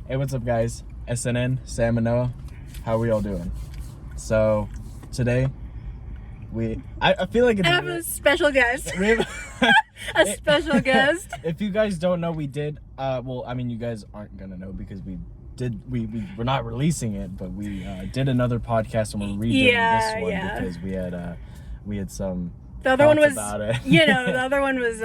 Hey, what's up, guys? SNN, Sam and Noah. How are we all doing? So, today, I feel like it's... I have a special guest. We have, A special guest. If you guys don't know, we did, well, I mean, you guys aren't gonna know because we're not releasing it, but we did another podcast and we're redoing this one because we had some... The other one was, about it. the other one was,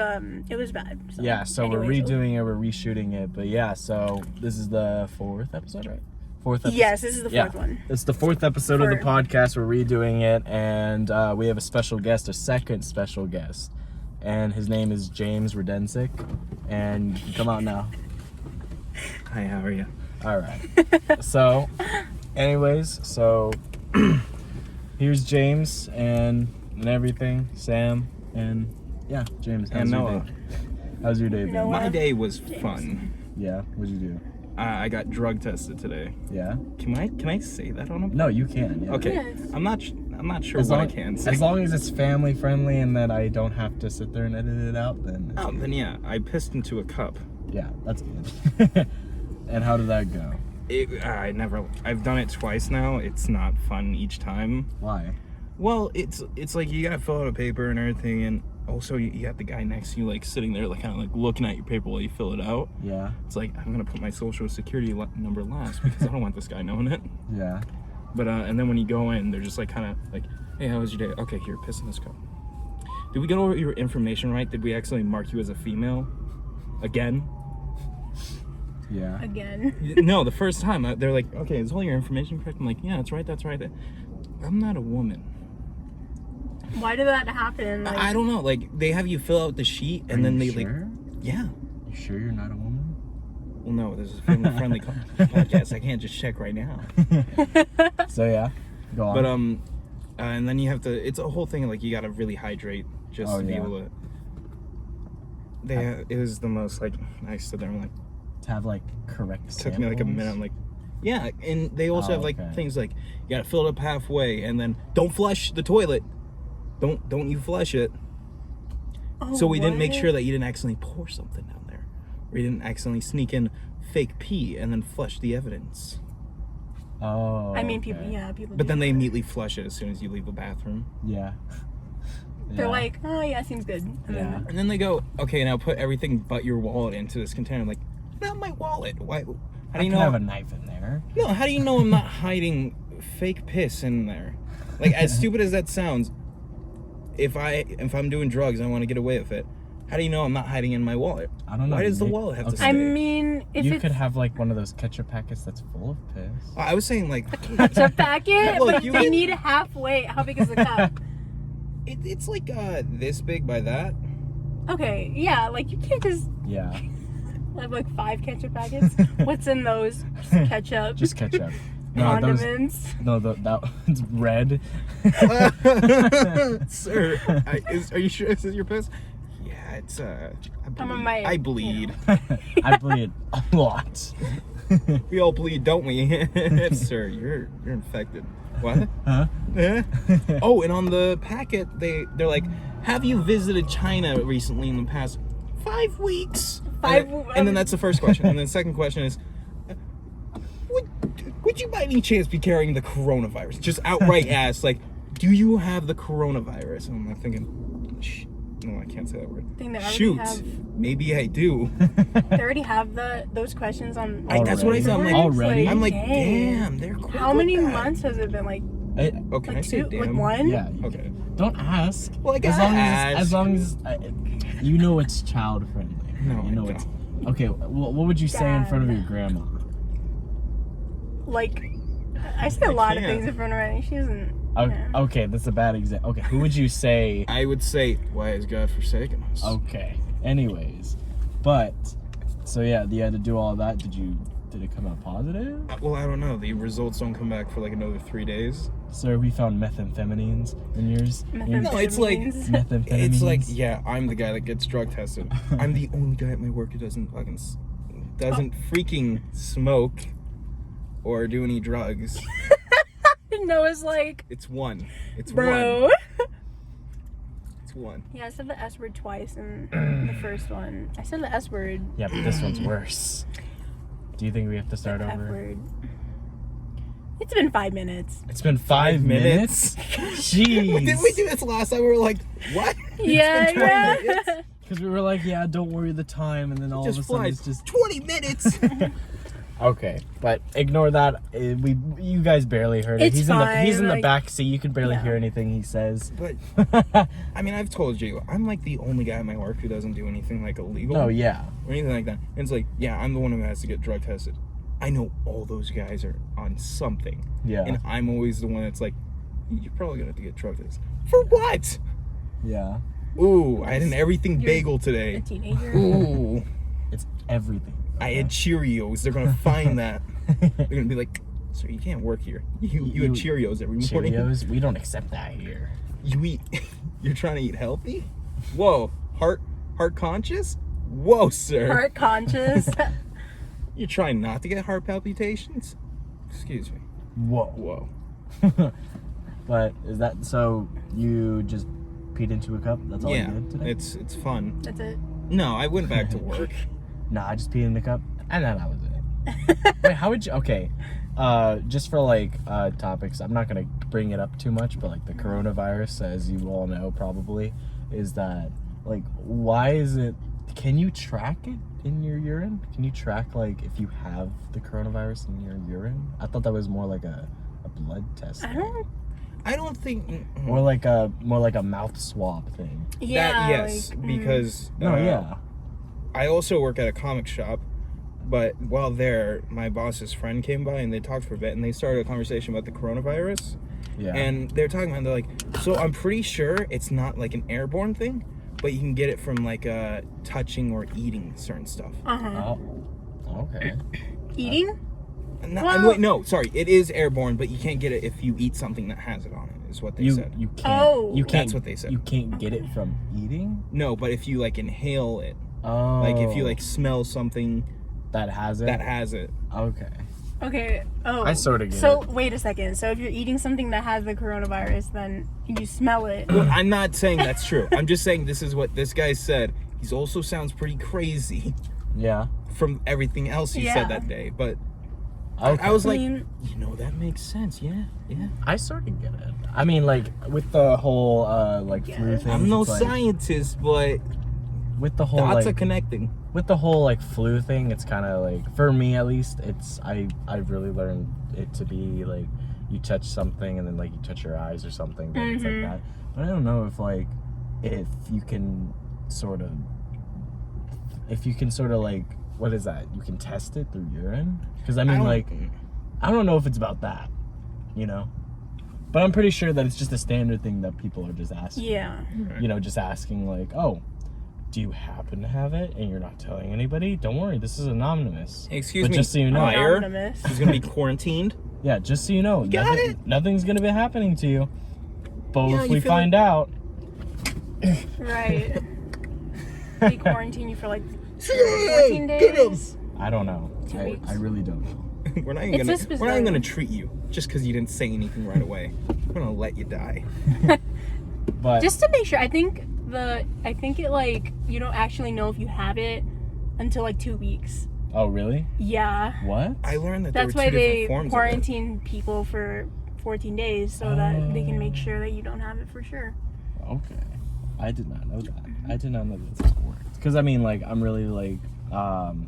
it was bad. So. Yeah, so Anyways, we're redoing it, we're reshooting it, but yeah, so this is the fourth episode, right? Fourth episode? Yes, this is the fourth one. It's the fourth episode of the podcast, we're redoing it, and we have a special guest, a second special guest, and his name is James Rudensic, and come out now. Hi, how are you? Alright, so, anyways, so, here's James, and everything, Sam, and yeah, James. And Noah. How's your day been? Noah. My day was fun. Yeah, what'd you do? I got drug tested today. Yeah? Can I say that on a? No, you can. Yeah. Okay. Yes. I'm not sure what I can say. As long as it's family friendly and that I don't have to sit there and edit it out, then it's Then yeah, I pissed into a cup. yeah, that's good. And how did that go? I've done it twice now. It's not fun each time. Why? Well, it's like you gotta fill out a paper and everything, and also you got the guy next to you like sitting there like kind of like looking at your paper while you fill it out. Yeah. It's like I'm gonna put my social security number last because I don't want this guy knowing it. Yeah. But and then when you go in, they're just like kind of like, hey, how was your day? Okay, here, piss in this cup. Did we get over your information right? Did we actually mark you as a female again? Yeah. Again. No, the first time they're like, okay, is all your information correct? I'm like, yeah, that's right. I'm not a woman. Why did that happen? Like, I don't know. Like they have you fill out the sheet and then they sure? like, yeah. You sure you're not a woman? Well, no, this is a family-friendly podcast. I can't just check right now. So yeah, go on. But and then you have to. It's a whole thing. Like you gotta really hydrate just to be able to. It was the most like I stood there. I'm like. To have like correct. It took me like a minute. I'm like, yeah, and they also have like things like you gotta fill it up halfway, and then don't flush the toilet. Don't you flush it. oh, So we didn't make what? sure that you didn't accidentally pour something down there, or you didn't accidentally sneak in fake pee and then flush the evidence. Oh. I mean, people But do then they that. immediately flush it as soon as you leave the bathroom. Yeah. They're like, oh yeah, seems good. And Yeah. And then they go, okay, now put everything but your wallet into this container. I'm like, not my wallet. Why? How do I you can know? have a knife in there. No, how do you know I'm not hiding fake piss in there? Like, as stupid as that sounds, if I'm doing drugs, I want to get away with it. How do you know I'm not hiding in my wallet? I don't know. Why does the wallet have to stay? I mean, if you it's could have like one of those ketchup packets that's full of piss. I was saying like, a packet, Look, but you they can- need halfway. How big is the cup? it's like this big by that. Okay, yeah, like you can't just Yeah. have like 5 ketchup packets. What's in those? Just ketchup. Just ketchup. No, condiments. that one's red. Sir, are you sure this is your piss? Yeah, it's I bleed. I bleed a lot. We all bleed, don't we? Sir, you're infected. What? Huh? Oh, and on the packet, they're like, have you visited China recently in the past 5 weeks? And then that's the first question. And then the second question is, would you by any chance be carrying the coronavirus? Just outright ask, like, do you have the coronavirus? And I'm thinking, no, I can't say that word. Thing they already Shoot, have- mayie I do. They already have those questions on. That's what I said. I'm like, Already? I'm like, dang. damn, they're quick How with many that. months has it been? Like, Oh, can I like say 2? damn? Like 1? Yeah. Okay. Don't ask. Well, I as gotta long ask. as long as you know it's child friendly. No, you know I it's okay. What would you say in front of your grandma? Like, I say a lot of can't. things in front of her. She doesn't. Okay, that's a bad example. Okay, who would you say? I would say, why has God forsaken us? Okay. Anyways, but so yeah, you had to do all that. Did it come out positive? Well, I don't know. The results don't come back for like another 3 days. Sir, we found methamphetamines in yours. No, it's like- Methamphetamines. It's like, yeah, I'm the guy that gets drug tested. I'm the only guy at my work who doesn't freaking smoke or do any drugs. Noah's like, It's one. It's bro. one. It's one. Yeah, I said the S word twice in the first one. I said the S word. Yeah, but this one's worse. Do you think we have to start F over? word. It's been 5 minutes. It's been 5 minutes? Jeez. Didn't we do this last time? We were like, what? Yeah, yeah. Because we were like, yeah, don't worry the time, and then all of a sudden it's just 20 minutes. okay. But ignore that. You guys barely heard it. It's He's fine, in the like- back seat. You can barely Yeah. hear anything he says. But I mean, I've told you, I'm like the only guy at my work who doesn't do anything like illegal Oh yeah. or anything like that. And it's like, yeah, I'm the one who has to get drug tested. I know all those guys are on something. Yeah. And I'm always the one that's like, you're probably gonna have to get drug tested. For what? Yeah. Ooh, I had an everything You're bagel A today. teenager. Ooh, It's everything. I had Cheerios. They're gonna find that. They're gonna be like, sir, you can't work here. You had Cheerios every morning. Cheerios? We don't accept that here. You eat. You're trying to eat healthy? Whoa, heart conscious? Whoa, sir. Heart conscious. You're trying not to get heart palpitations? Excuse me. Whoa. Whoa. But is that so? You just peed into a cup? That's all Yeah, you did today? it's fun. That's it. No, I went back to work. Nah, I just peed in the cup, and then that was it. Wait, how would you? Okay, just for like topics, I'm not gonna bring it up too much, but like the coronavirus, as you all know, probably, is that like why is it? Can you track it in your urine? Can you track like if you have the coronavirus in your urine? I thought that was more like a blood test. I don't think. More like a mouth swab thing. Yeah. That, yes, like, because. No, yeah. I also work at a comic shop, but while there, my boss's friend came by and they talked for a bit and they started a conversation about the coronavirus. Yeah. And they're talking about, they're like, so I'm pretty sure it's not like an airborne thing, but you can get it from like touching or eating certain stuff. Uh-huh. Oh, okay. Eating? No, Well- wait, no, sorry, it is airborne, but you can't get it if you eat something that has it on it, is what they said. You can't. Oh. You can't. That's what they said. You can't get it from eating. No, but if you like inhale it, Oh. like if you like smell something that has it. that has it. Okay. Okay. Oh. I sorta get So it. wait a second. So if you're eating something that has the coronavirus, then you smell it. Well, I'm not saying that's true. I'm just saying this is what this guy said. He also sounds pretty crazy Yeah. from everything else he Yeah. said that day. But Okay. I was I like, mean- that makes sense. Yeah. I sort of get it. I mean, like with the whole like flu Yes. thing. I'm no it's like, scientist, but With the whole dots are like connecting. with the whole like flu thing, it's kind of like for me at least. It's I've really learned it to be like you touch something and then like you touch your eyes or something. But it's like Mhm. that. But I don't know if you can sort of like what is that? You can test it through urine? Because I mean, I don't know if it's about that, you know. But I'm pretty sure that it's just a standard thing that people are just asking. Yeah. You know, just asking like, oh, do you happen to have it and you're not telling anybody? Don't worry, this is anonymous. Excuse But me. just so you know, Liar. Anonymous. He's gonna be quarantined. yeah, just so you know, got it. nothing's gonna be happening to you. But Yeah, if you we feel find out, Right. They quarantine you for like Hey, 14 get him. days. I don't know. 2 I weeks. really don't know. we're not It's even this gonna we're not even bizarre. gonna treat you just because you didn't say anything right away. We're gonna let you die. But Just to make sure, I think it like you don't actually know if you have it until like 2 weeks. oh really? Yeah. What? I learned that That's there why were two they different forms of it. quarantine people for 14 days so that they can make sure that you don't have it for sure. Okay. I did not know that. I did not know that this worked. Because I mean, like, I'm really like, I'm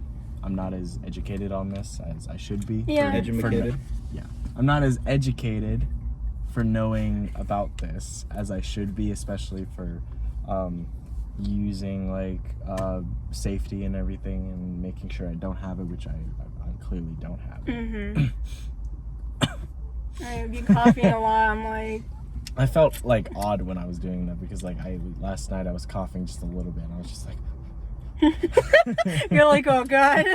not as educated on this as I should be. Yeah. Educated. Yeah. I'm not as educated for knowing about this as I should be, especially for using like safety and everything and making sure I don't have it, which I clearly don't have it. Mm-hmm. I'd be coughing a lot. I'm like, I felt like odd when I was doing that because like last night I was coughing just a little bit and I was just like you're like, oh god.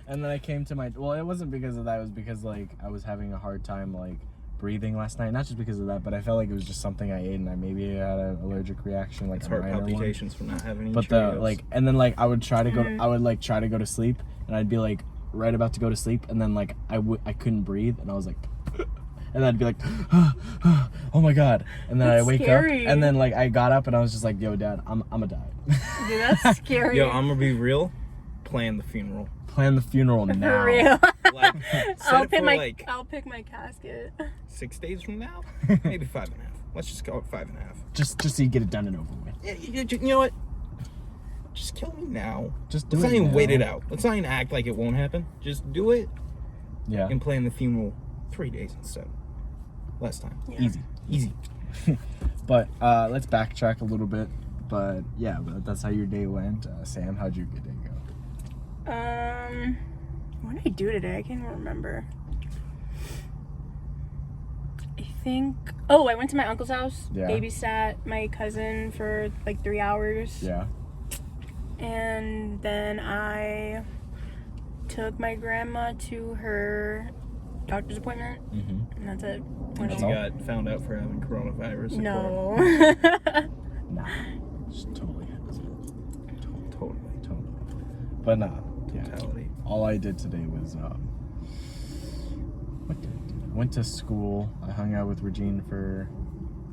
and then I came to it wasn't because of that, it was because like I was having a hard time like breathing last night, not just because of that, but I felt like it was just something I ate and I maybe had an allergic reaction, like It's a heart minor one. palpitations from not having any But the Cheerios. like, and then like I would try to go to sleep and I'd be like right about to go to sleep and then like I couldn't breathe and I was like and I'd be like oh my god, and then That's I wake scary. up and then like I got up and I was just like, yo dad, I'm gonna die. Dude, that's scary. Yo, I'm gonna be real. Plan the funeral. Plan the funeral now. For real. Like, I'll set it pick for my like I'll pick my casket. 6 days from now, maybe 5.5. Let's just call it 5.5. Just so you get it done and over with. Yeah, you know what? Just kill me now. Just do Let's it not even now. wait it out. Let's not even act like it won't happen. Just do it Yeah. and plan the funeral 3 days instead. Less time. Yeah. Easy. But let's backtrack a little bit. But yeah, but that's how your day went. Sam, how'd your day go? What did I do today? I can't even remember. I think. Oh, I went to my uncle's house. Yeah. Babysat my cousin for like 3 hours. Yeah. And then I took my grandma to her doctor's appointment. Mm-hmm. And that's it. And That's she all? got found out for having coronavirus. No. Nah. Just totally has it. Totally. But nah. Yeah. Totality. All I did today was what did I do? Went to school. I hung out with Regine for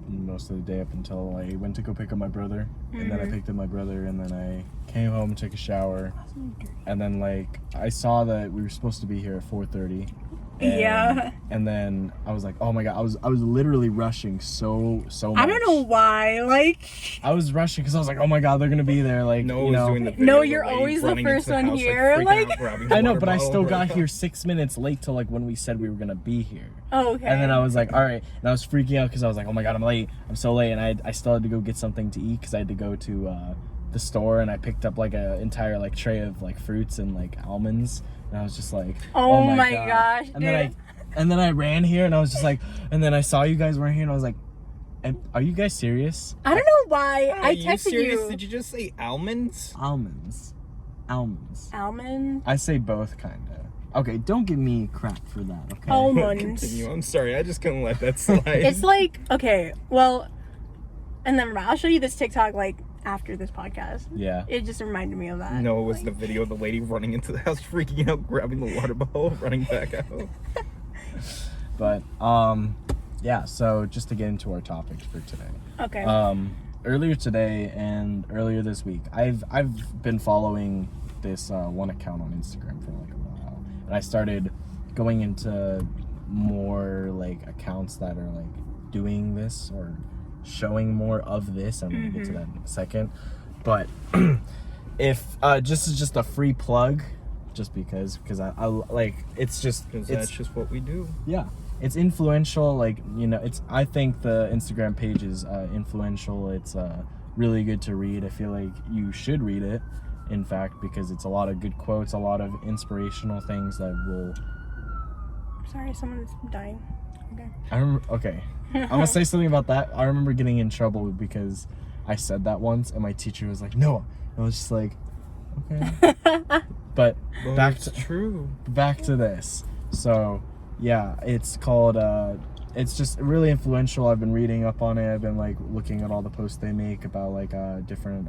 most of the day up until I went to go pick up my brother. And then I picked up my brother, and then I came home, took a shower, and then like I saw that we were supposed to be here at 4:30. Yeah. And then I was like, oh my god, I was literally rushing so much. I don't know why. Like. I was rushing because I was like, oh my god, they're gonna be there. Like, Noah you was know. doing the video No, of you're lady always the running first into one house, here, freaking like- out, grabbing the I know, water but I bottle, still bro. got here 6 minutes late to like when we said we were gonna be here. Oh, okay. And then I was like, all right. And I was freaking out because I was like, oh my god, I'm late. I'm so late. And I still had to go get something to eat because I had to go to the store, and I picked up like an entire like tray of like fruits and like almonds. And I was just like, Oh my my god. gosh, And then I ran here, and I was just like, and then I saw you guys weren't here, and I was like, are you guys serious? I don't know why. Are I you texted serious? you. Did you just say almonds? Almonds. Almond. I say both, kind of. Okay, don't give me crap for that, okay? Almonds. Continue. I'm sorry. I just couldn't let that slide. It's like, okay, well, and then I'll show you this TikTok like after this podcast. Yeah. It just reminded me of that. No, it was Like, the video of the lady running into the house, freaking out, grabbing the water bottle, running back out. But, yeah, so just to get into our topics for today. Okay. Earlier today and earlier this week, I've been following this one account on Instagram for like a while, and I started going into more like accounts that are like doing this or showing more of this. I'm gonna get to that in a second, but if just a free plug, just because I like it's just Because it's that's just what we do. yeah, it's influential. Like, you know, I think the Instagram page is influential. It's really good to read. I feel like you should read it, in fact, because it's a lot of good quotes, a lot of inspirational things that will. Sorry, someone's dying. Okay. Okay, I'm gonna say something about that. I remember getting in trouble because I said that once, and my teacher was like, "No," I was just like, "Okay." But Well, back it's to true. back to this. So yeah, it's called it's just really influential. I've been reading up on it. I've been like looking at all the posts they make about like different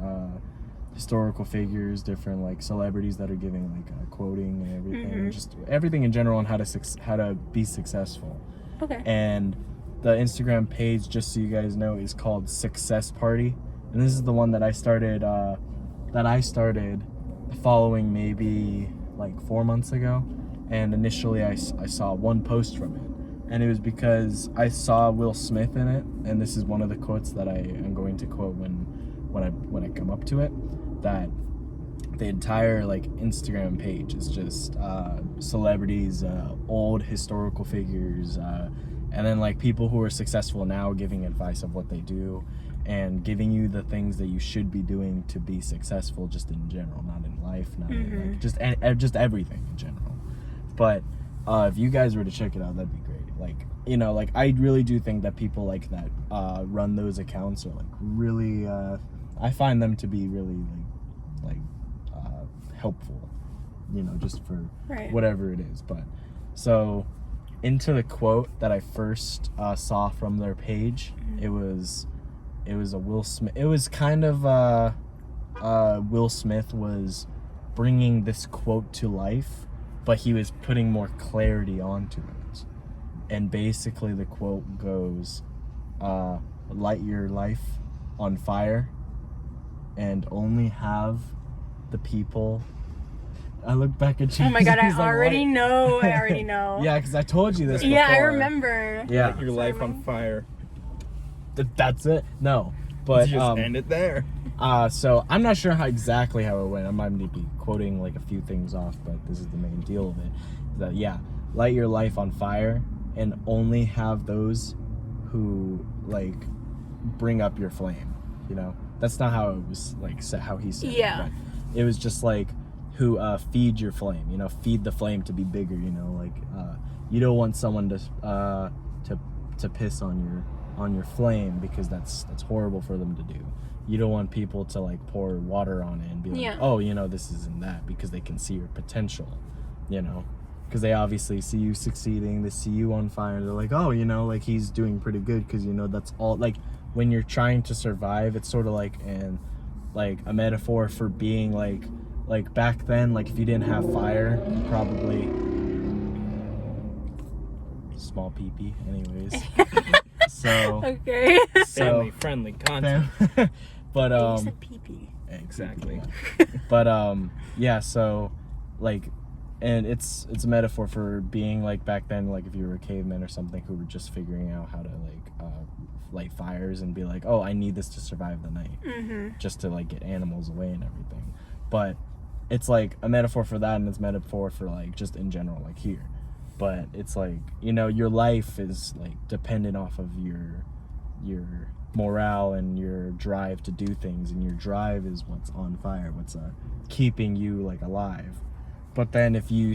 historical figures, different like celebrities that are giving like quoting and everything, and just everything in general on how to be successful. Okay. And the Instagram page, just so you guys know, is called Success Party, and this is the one that I started following maybe like 4 months ago. And initially I saw one post from it, and it was because I saw Will Smith in it, and this is one of the quotes that I am going to quote when I come up to it, that the entire like Instagram page is just celebrities, old historical figures, and then like people who are successful now giving advice of what they do and giving you the things that you should be doing to be successful, just in general, not in life, not in, like, just everything in general. But if you guys were to check it out, that'd be great. Like, you know, like I really do think that people like that run those accounts are like really I find them to be really like helpful, you know, just for whatever it is. But so into the quote that I first saw from their page, it was a Will Smith. It was kind of Will Smith was bringing this quote to life, but he was putting more clarity onto it. And basically the quote goes, light your life on fire and only have the people I look back at you. Oh my god, I He's like, already "What?" know. I already know. Yeah, because I told you this before. Yeah, I remember. Yeah. Light your life on fire. That's it? No. But, Just end it there. so I'm not sure how exactly how it went. I might be quoting like a few things off, but this is the main deal of it. That, yeah, light your life on fire and only have those who, like, bring up your flame, you know? That's not how it was, like, how he said Yeah. it. But it was just, like, who feed your flame, you know? Feed the flame to be bigger, you know? Like, you don't want someone to piss on your flame because that's horrible for them to do. You don't want people to, like, pour water on it and be like, Yeah. oh, you know, this isn't that, because they can see your potential, you know? Because they obviously see you succeeding, they see you on fire, they're like, oh, you know, like, he's doing pretty good, because, you know, that's all, like, when you're trying to survive, it's sort of like a metaphor for being, like back then, like, if you didn't have fire, you probably, small pee-pee, anyways. So, Okay. Family friendly content. but, You said pee-pee. Exactly. But yeah, so, like, and it's a metaphor for being, like, back then, like, if you were a caveman or something who were just figuring out how to, like, light fires and be like, oh, I need this to survive the night, just to, like, get animals away and everything. But it's like a metaphor for that, and it's a metaphor for, like, just in general, like, here. But it's like, you know, your life is, like, dependent off of your morale and your drive to do things, and your drive is what's on fire, what's keeping you, like, alive. But then if you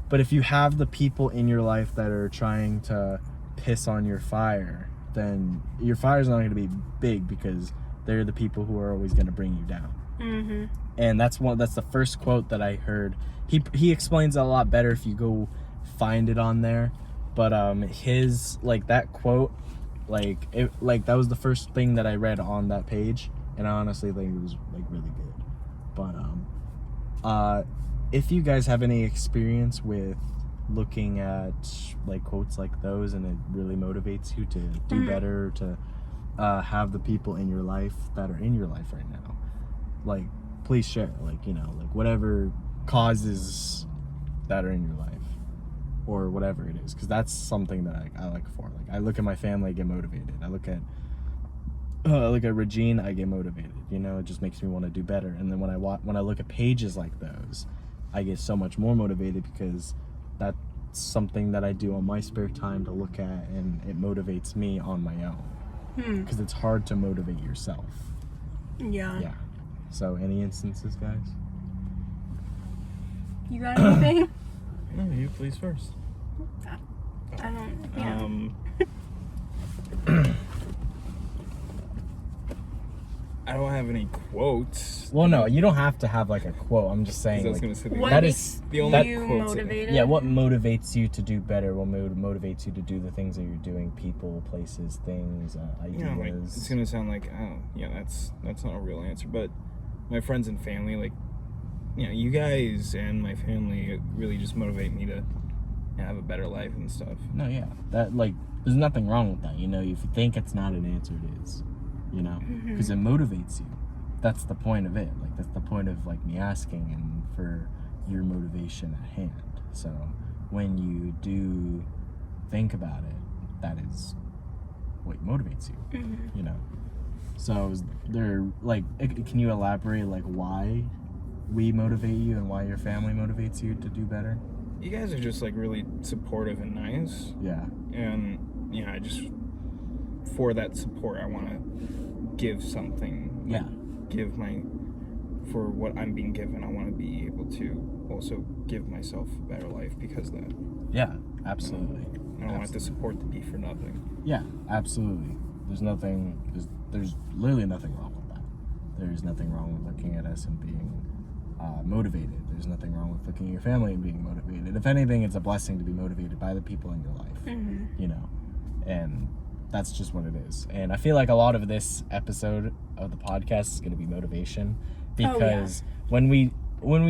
but if you have the people in your life that are trying to piss on your fire, then your fire's not going to be big, because they're the people who are always going to bring you down. And that's the first quote that I heard. He explains it a lot better if you go find it on there. But his, like, that quote, like, that was the first thing that I read on that page, and I honestly think it was, like, really good. But if you guys have any experience with looking at, like, quotes like those, and it really motivates you to do better, to have the people in your life that are in your life right now, like, please share, like, you know, like, whatever causes that are in your life, or whatever it is, because that's something that I like for. Like, I look at my family, I get motivated. I look at Regine, I get motivated. You know, it just makes me want to do better. And then when I look at pages like those, I get so much more motivated, because that's something that I do on my spare time to look at, and it motivates me on my own. Because it's hard to motivate yourself. Yeah. So, any instances, guys? You got anything? No, you please first. I don't. Yeah. I don't have any quotes. Well, no, you don't have to have, like, a quote. I'm just saying, I was like, gonna say What that makes is the only you quotes. motivated? yeah, what motivates you to do better? What motivates you to do the things that you're doing? People, places, things, ideas. You know, like, it's gonna sound like, oh, yeah, that's not a real answer, but my friends and family, like, you know, you guys and my family really just motivate me to have a better life and stuff. No, yeah, that, like, there's nothing wrong with that. You know, if you think it's not an answer, it is. You know, because it motivates you. That's the point of it. Like, that's the point of, like, me asking, and for your motivation at hand. So when you do think about it, that is what motivates you. You know. So is there, like, can you elaborate, like, why we motivate you and why your family motivates you to do better? You guys are just, like, really supportive and nice, Yeah. and yeah, I just, for that support, I want to give something. Yeah. For what I'm being given, I want to be able to also give myself a better life because of that. Yeah, absolutely. I don't want the support to be for nothing. Yeah, absolutely. There's literally nothing wrong with that. There's nothing wrong with looking at us and being motivated. There's nothing wrong with looking at your family and being motivated. If anything, it's a blessing to be motivated by the people in your life, you know, and that's just what it is. And I feel like a lot of this episode of the podcast is going to be motivation, because when we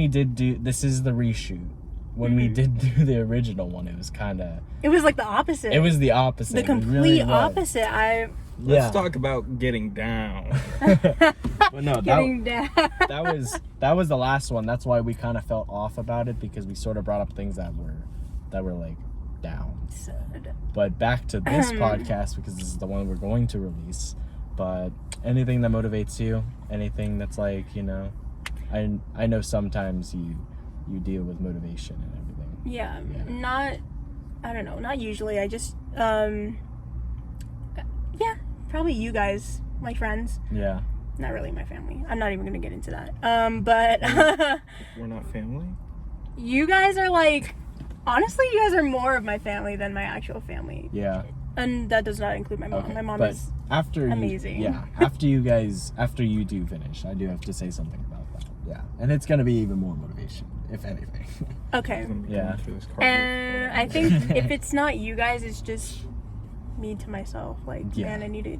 did this is the reshoot, when we did do the original one, it was kind of... It was like the opposite. It was the opposite. The complete opposite. Let's talk about getting down. But no, Getting down. that was the last one. That's why we kind of felt off about it, because we sort of brought up things that were like down. Sad. But back to this podcast, because this is the one we're going to release. But anything that motivates you, anything that's like, you know, I know sometimes you deal with motivation and everything. Yeah. Not usually. I just probably you guys, my friends. Yeah. Not really my family. I'm not even gonna get into that. But We're not family? you guys are like, honestly, you guys are more of my family than my actual family. Yeah. And that does not include my mom. Okay, My mom but is after amazing. after you do finish, I do have to say something about that. Yeah. And it's gonna be even more motivation, if anything. okay. Yeah. And I think if it's not you guys, it's just me to myself. Like, Yeah. man, I need to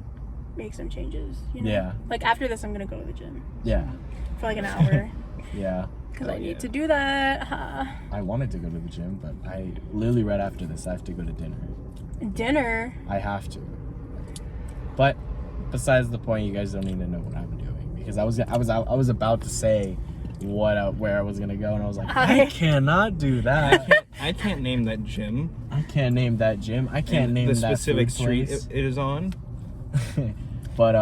make some changes. You know? Yeah. Like after this, I'm gonna go to the gym Yeah. for like an hour Yeah. because Oh, I need yeah. to do that. I wanted to go to the gym, but I literally right after this I have to go to dinner. Dinner. I have to. But besides the point, you guys don't need to know what I'm doing, because I was about to say where I was gonna go, and I was like, I cannot do that. I can't name that gym. I can't name that gym. I can't name the that specific food street place. it is on. But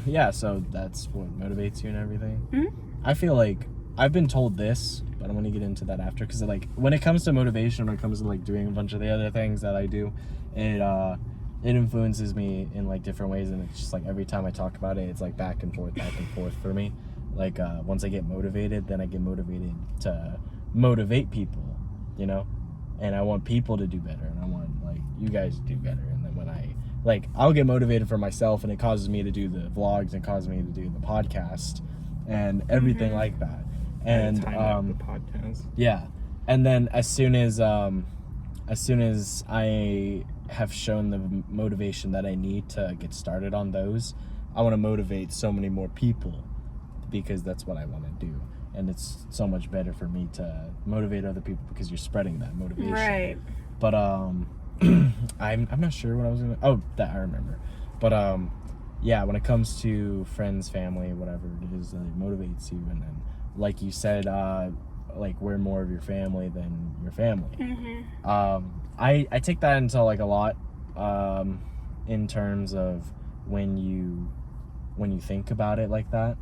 yeah, so that's what motivates you and everything. Mhm. I feel like I've been told this, but I'm gonna get into that after, because like when it comes to motivation, when it comes to like doing a bunch of the other things that I do, it influences me in like different ways, and it's just like every time I talk about it, it's like back and forth for me. Like once I get motivated, then I get motivated to motivate people, you know, and I want people to do better, and I want like you guys to do better, and then when I'll get motivated for myself, and it causes me to do the vlogs and causes me to do the podcast and everything like that. And Time out the podcast. yeah, and then as soon as I have shown the motivation that I need to get started on those, I want to motivate so many more people, because that's what I want to do. And it's so much better for me to motivate other people, because you're spreading that motivation. Right. But I'm not sure what I was gonna. Oh, that I remember. But yeah, when it comes to friends, family, whatever it is that motivates you, and then like you said, like we're more of your family than your family. Mm-hmm. I take that into like a lot, in terms of when you think about it like that,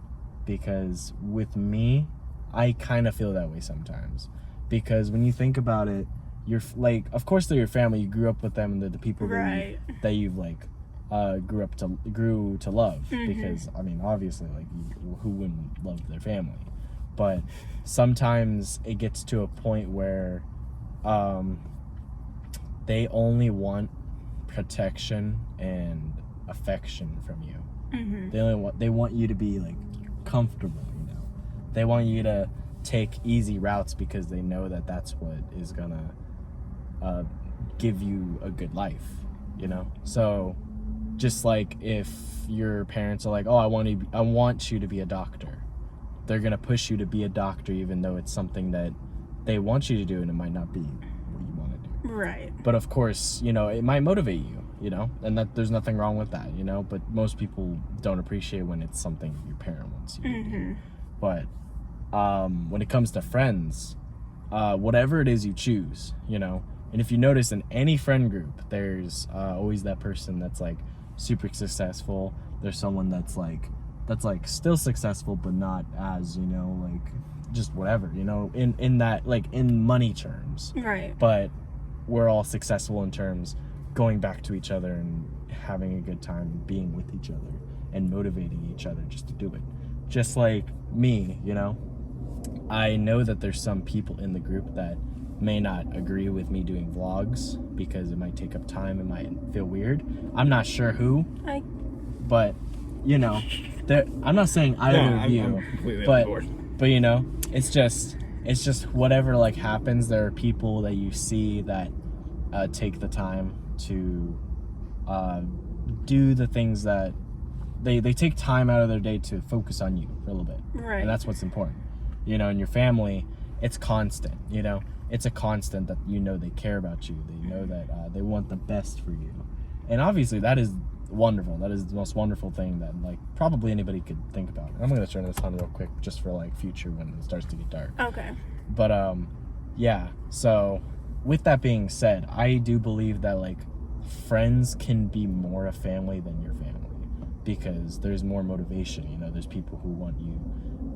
because with me, I kind of feel that way sometimes, because when you think about it, you're like, of course they're your family, you grew up with them, and they're the people Right. that you've like grew to love, Mhm. because I mean obviously like who wouldn't love their family, but sometimes it gets to a point where they only want protection and affection from you. Mm-hmm. They want you to be like comfortable, you know. They want you to take easy routes, because they know that that's what is gonna give you a good life, you know. So just like if your parents are like, oh, I want you to be a doctor, they're gonna push you to be a doctor, even though it's something that they want you to do, and it might not be what you want to do. Right. But of course, you know, it might motivate you, you know, and that there's nothing wrong with that, you know. But most people don't appreciate when it's something your parent wants you to do. Mm-hmm. But when it comes to friends, whatever it is you choose, you know, and if you notice in any friend group, there's always that person that's like super successful. There's someone that's like still successful, but not as, you know, like just whatever, you know, in that, like in money terms. Right. But we're all successful in terms going back to each other and having a good time, being with each other and motivating each other just to do it. Just like me, you know, I know that there's some people in the group that may not agree with me doing vlogs because it might take up time, it might feel weird. I'm not sure who, but you know, I'm not saying either of you, I'm completely on board. but you know, it's just whatever like happens. There are people that you see that take the time to do the things that they take time out of their day to focus on you for a little bit. Right. And that's what's important. You know, in your family, it's constant, you know? It's a constant that you know they care about you. They know that they want the best for you. And obviously that is wonderful. That is the most wonderful thing that like probably anybody could think about. And I'm going to turn this on real quick just for like future when it starts to get dark. Okay. But yeah, so with that being said, I do believe that like friends can be more a family than your family because there's more motivation, you know, there's people who want you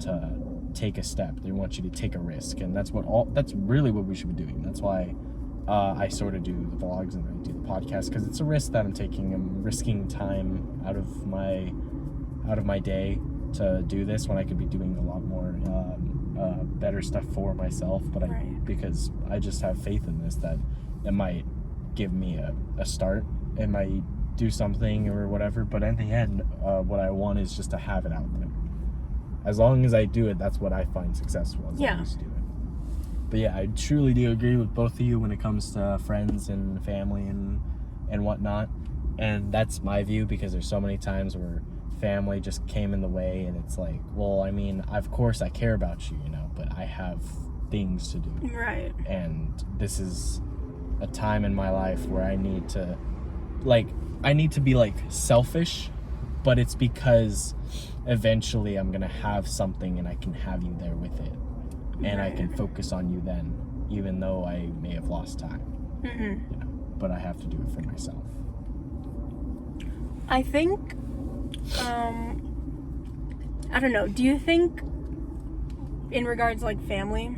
to take a step. They want you to take a risk, and that's really what we should be doing. That's why I sort of do the vlogs and I do the podcast, because it's a risk that I'm taking. I'm risking time out of my day to do this when I could be doing a lot more better stuff for myself. But because I just have faith in this, that it might give me a start. It might do something or whatever. But in the end, what I want is just to have it out there. As long as I do it, that's what I find successful. As long as I do it. But yeah, I truly do agree with both of you when it comes to friends and family and whatnot. And that's my view, because there's so many times where family just came in the way, and it's like, well, I mean, of course I care about you, you know, but I have things to do. Right. And this is a time in my life where I need to be like selfish, but it's because eventually I'm gonna have something and I can have you there with it, and I can focus on you then, even though I may have lost time. You know, but I have to do it for myself. I think I don't know, do you think in regards to like family,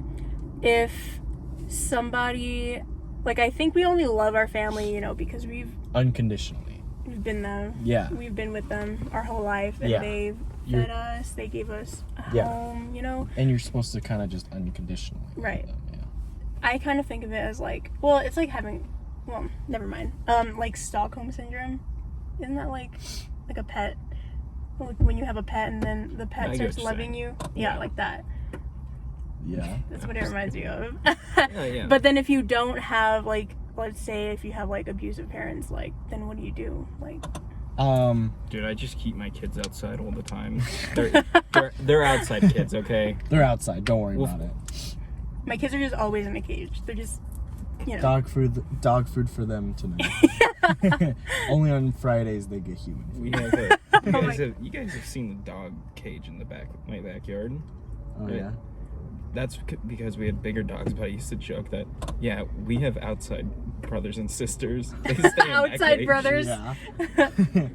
if somebody, like, I think we only love our family, you know, because we've Unconditionally. been there. Yeah. We've been with them our whole life, and they've fed us, they gave us a home, you know. And you're supposed to kind of just unconditionally love them, yeah. I kind of think of it as like, well, it's like having, well, never mind. Like Stockholm syndrome. Isn't that like a pet? Like when you have a pet and then the pet starts loving you? Yeah, like that. Yeah. That's what it reminds me of. Yeah. But then if you don't have, like, let's say if you have like abusive parents, like, then what do you do? Like, dude, I just keep my kids outside all the time. They're outside kids, okay? They're outside. Don't worry about it. my kids are just always in a cage. They're just, you know. Dog food for them tonight. Only on Fridays they get human food. We have you guys have seen the dog cage in the back of my backyard? Oh right? yeah. That's because we had bigger dogs, but I used to joke that, yeah, we have outside brothers and sisters. They stay in Outside that cage. brothers. Yeah.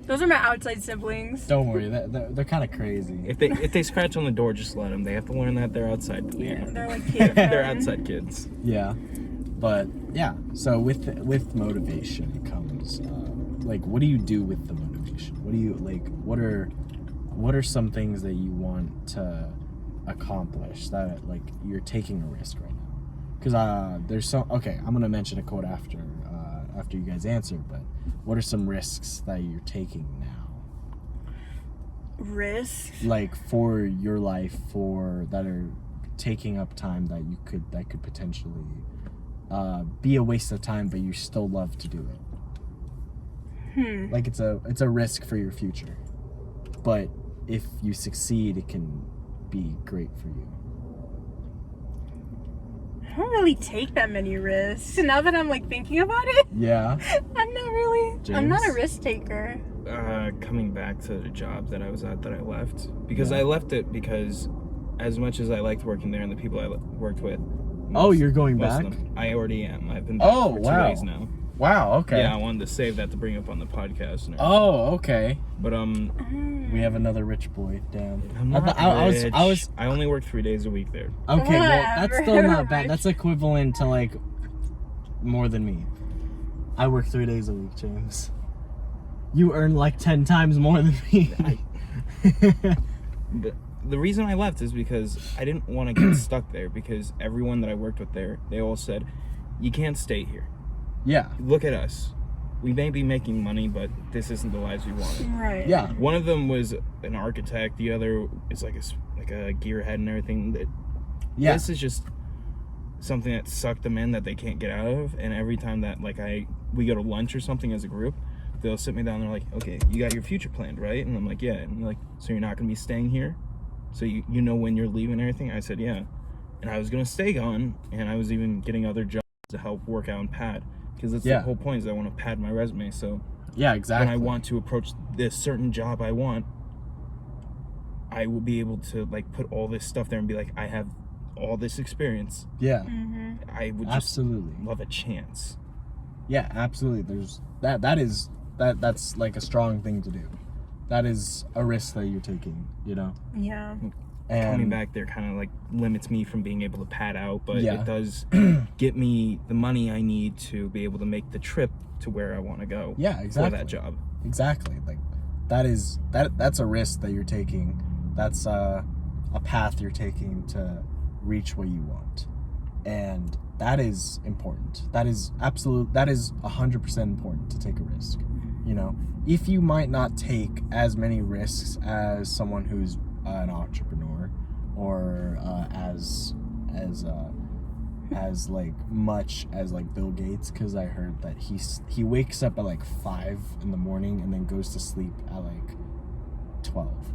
Those are my outside siblings. Don't worry, they're kind of crazy. If they scratch on the door, just let them. They have to learn that they're outside. Yeah, they're like kids. They're outside kids. Yeah, but yeah. So with motivation comes like, what do you do with the motivation? What do you like? What are some things that you want to accomplish that like you're taking a risk right now? Because there's I'm gonna mention a quote after you guys answer, but what are some risks that you're taking now? Risks? Like for your life, that are taking up time that could potentially be a waste of time, but you still love to do it. Like it's a risk for your future, but if you succeed, it can be great for you. I don't really take that many risks. Now that I'm like thinking about it, Yeah. I'm not really. James? I'm not a risk taker. Coming back to the job that I was at that I left, because Yeah. I left it because as much as I liked working there and the people I worked with. You're going most of back? them- I already am. I've been back for 2 days now. Wow. Okay. Yeah, I wanted to save that to bring up on the podcast. And Oh, okay. but We have another rich boy. Damn. I'm not I only work 3 days a week there. Okay, well, that's still Whatever, not bad. Rich. That's equivalent to like more than me. I work 3 days a week, James. You earn like 10 times more than me. But the reason I left is because I didn't want to get stuck there, because everyone that I worked with there, they all said, you can't stay here. Yeah. Look at us. We may be making money, but this isn't the lives we wanted. Right. Yeah. One of them was an architect. The other is like a gearhead and everything. Yeah. This is just something that sucked them in that they can't get out of. And every time that we go to lunch or something as a group, they'll sit me down and they're like, okay, you got your future planned, right? And I'm like, yeah. And they're like, so you're not going to be staying here? So you know when you're leaving and everything? I said, yeah. and I was gonna stay gone, and I was even getting other jobs to help work out and pad, because that's the whole point, is I want to pad my resume. So yeah, exactly. when I want to approach this certain job I want, I will be able to like put all this stuff there and be like, I have all this experience. Yeah. Mm-hmm. I would just absolutely love a chance. Yeah, absolutely. There's that's like a strong thing to do. That is a risk that you're taking, you know? Yeah. And coming back there kind of like limits me from being able to pad out, but Yeah. it does get me the money I need to be able to make the trip to where I want to go. Yeah, exactly. For that job. Exactly. Like that's a risk that you're taking. That's a path you're taking to reach what you want. And that is important. That is 100% important to take a risk. You know, if you might not take as many risks as someone who's an entrepreneur, or as like much as like Bill Gates, because I heard that he wakes up at like 5 in the morning and then goes to sleep at like 12.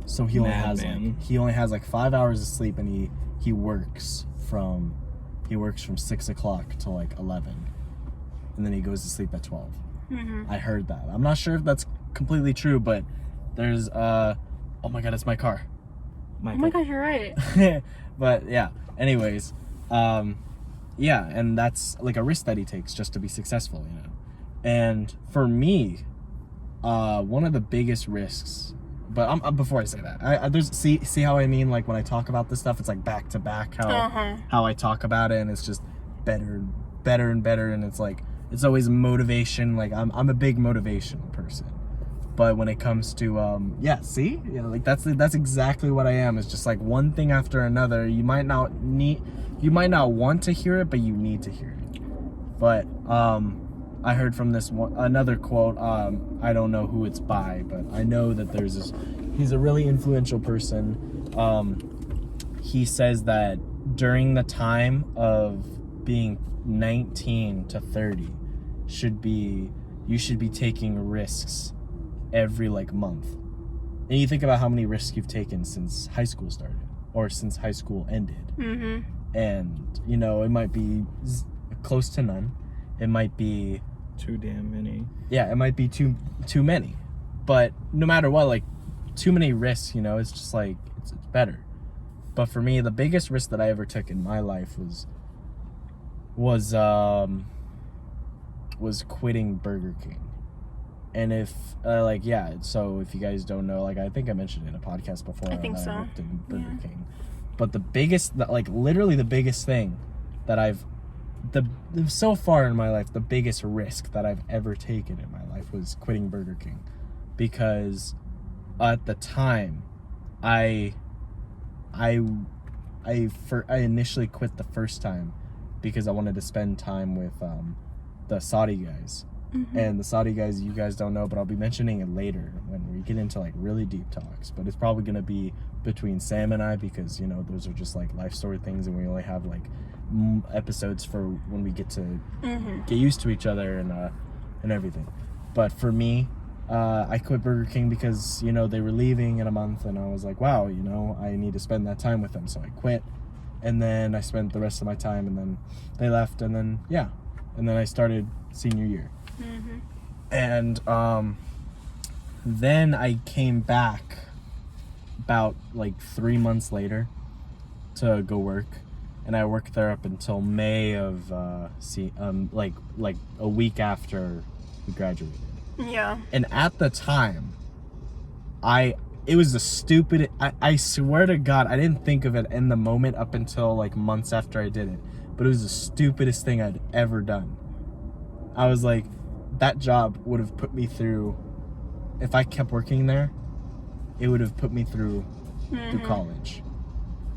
So he only has like 5 hours of sleep, and he works from 6 o'clock to like 11, and then he goes to sleep at 12. Mm-hmm. I heard that. I'm not sure if that's completely true, but there's oh my god, it's my car. Oh my gosh, you're right. But yeah, anyways, yeah, and that's like a risk that he takes just to be successful, you know. And for me, one of the biggest risks, but before I say that, there's see how I mean, like when I talk about this stuff, it's like back to back how I talk about it, and it's just better and better, and it's like it's always motivation. Like I'm a big motivational person. But when it comes to like that's exactly what I am. It's just like one thing after another. You might not want to hear it, but you need to hear it. But I heard from another quote. I don't know who it's by, but I know that he's a really influential person. He says that during the time of being 19 to 30 you should be taking risks every like month. And you think about how many risks you've taken since high school started, or since high school ended. Mm-hmm. And you know, it might be close to none. It might be too damn many. Yeah, it might be too many. But no matter what, like too many risks, you know, it's just like it's better. But for me, the biggest risk that I ever took in my life was quitting Burger King. And if so if you guys don't know, like I think I mentioned in a podcast before, I think so. I worked in Burger King. But literally the biggest thing that so far in my life, the biggest risk that I've ever taken in my life was quitting Burger King. Because at the time, I initially quit the first time because I wanted to spend time with the Saudi guys. Mm-hmm. And the Saudi guys, you guys don't know, but I'll be mentioning it later when we get into like really deep talks. But it's probably going to be between Sam and I, because, you know, those are just like life story things, and we only have like episodes for when we get to get used to each other and everything. But for me, I quit Burger King because, you know, they were leaving in a month, and I was like, wow, you know, I need to spend that time with them. So I quit, and then I spent the rest of my time, and then they left, and then I started senior year. Mm-hmm. And then I came back about like 3 months later to go work, and I worked there up until May of like a week after we graduated. Yeah. And at the time, it was the stupid. I swear to God, I didn't think of it in the moment up until like months after I did it, but it was the stupidest thing I'd ever done. I was like, that job would have put me through, if I kept working there, it would have put me through college.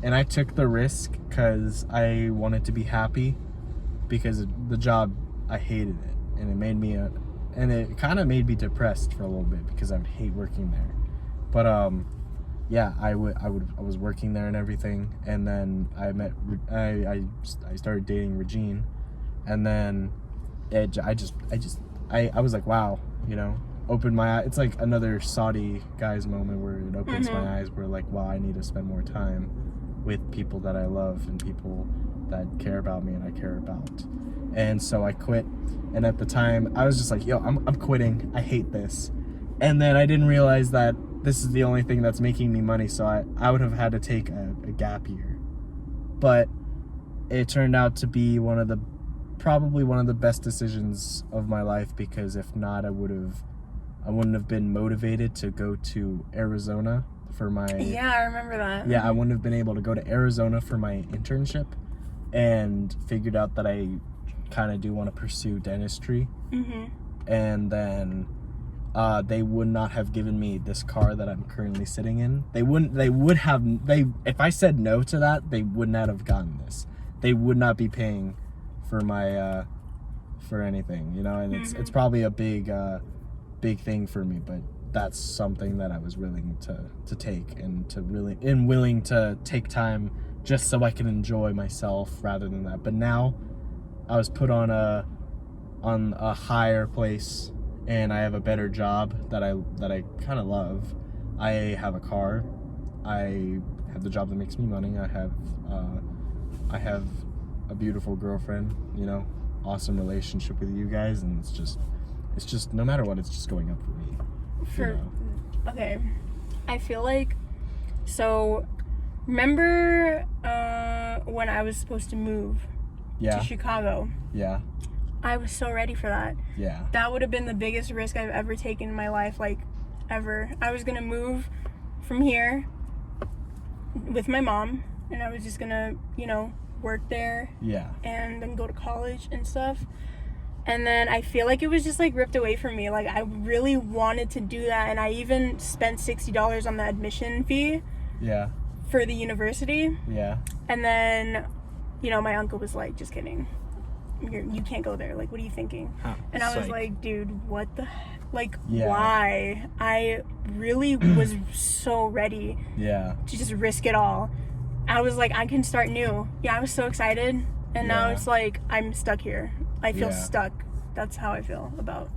And I took the risk because I wanted to be happy, because the job, I hated it, and it kind of made me depressed for a little bit because I would hate working there. But I was working there and everything, and then I started dating Regine, and then I was like, wow, you know, opened my eyes. It's like another Saudi guys moment where it opens my eyes, where like, wow, I need to spend more time with people that I love and people that care about me and I care about. And so I quit. And at the time, I was just like, yo, I'm quitting. I hate this. And then I didn't realize that this is the only thing that's making me money, so I would have had to take a gap year. But it turned out to be probably one of the best decisions of my life, because if not, I wouldn't have been motivated to go to Arizona for my... Yeah, I remember that. Yeah, I wouldn't have been able to go to Arizona for my internship, and figured out that I kind of do want to pursue dentistry. Mm-hmm. And then they would not have given me this car that I'm currently sitting in. If I said no to that, they would not have gotten this. They would not be paying for my for anything, you know. And it's probably a big thing for me, but that's something that I was willing to take, and willing to take time just so I can enjoy myself rather than that. But now I was put on a higher place, and I have a better job that I kind of love. I have a car. I have the job that makes me money. I have a beautiful girlfriend, you know, awesome relationship with you guys, and it's just no matter what, it's just going up for me. Okay, I feel like, so remember when I was supposed to move to Chicago? Yeah. I was so ready for that. Yeah. That would have been the biggest risk I've ever taken in my life, like, ever. I was gonna move from here with my mom, and I was just gonna, you know, work there. Yeah. And then go to college and stuff. And then I feel like it was just, like, ripped away from me. Like, I really wanted to do that, and I even spent $60 on the admission fee. Yeah. For the university. Yeah. And then, you know, my uncle was like, just kidding. You can't go there. Like, what are you thinking? And I was like, dude, what the heck? Like, why? I really was so ready to just risk it all. I was like, I can start new. Yeah, I was so excited. And now it's like, I'm stuck here. I feel stuck. That's how I feel about,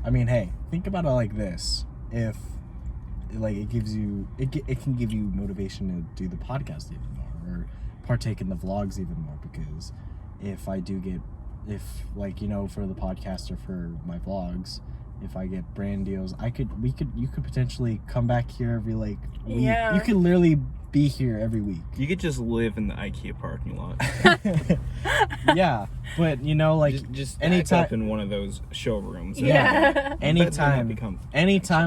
I mean, hey, think about it like this. If, like, it can give you motivation to do the podcast even more, or partake in the vlogs even more, because if I do get, like, you know, for the podcast or for my vlogs, if I get brand deals, you could potentially come back here every, like, week. You could literally be here every week. You could just live in the IKEA parking lot. Yeah, but, you know, like, just anytime up in one of those showrooms. Anytime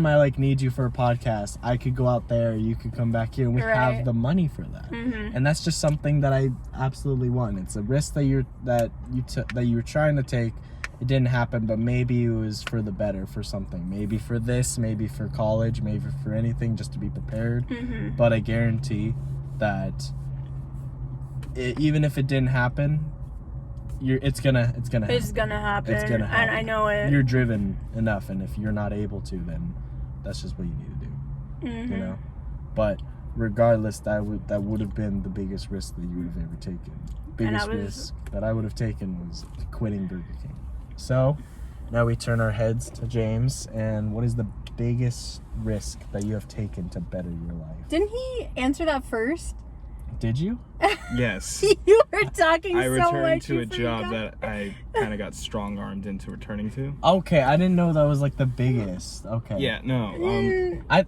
I, like, need you for a podcast, I could go out there, you could come back here, and we have the money for that. And that's just something that I absolutely want. It's a risk that you were trying to take. It didn't happen, but maybe it was for the better, for something. Maybe for this, maybe for college, maybe for anything, just to be prepared. But I guarantee that even if it didn't happen, it's gonna happen. It's gonna happen. And I know it. You're driven enough, and if you're not able to, then that's just what you need to do. You know. But regardless, that would have been the biggest risk that you would have ever taken. Biggest risk that I would have taken was quitting Burger King. So now we turn our heads to James, and what is the biggest risk that you have taken to better your life? Didn't he answer that first? Did you? Yes. You were talking I so much. returned to a job that I kind of got strong-armed into returning to. Okay, I didn't know that was, like, the biggest. Okay. Yeah, no.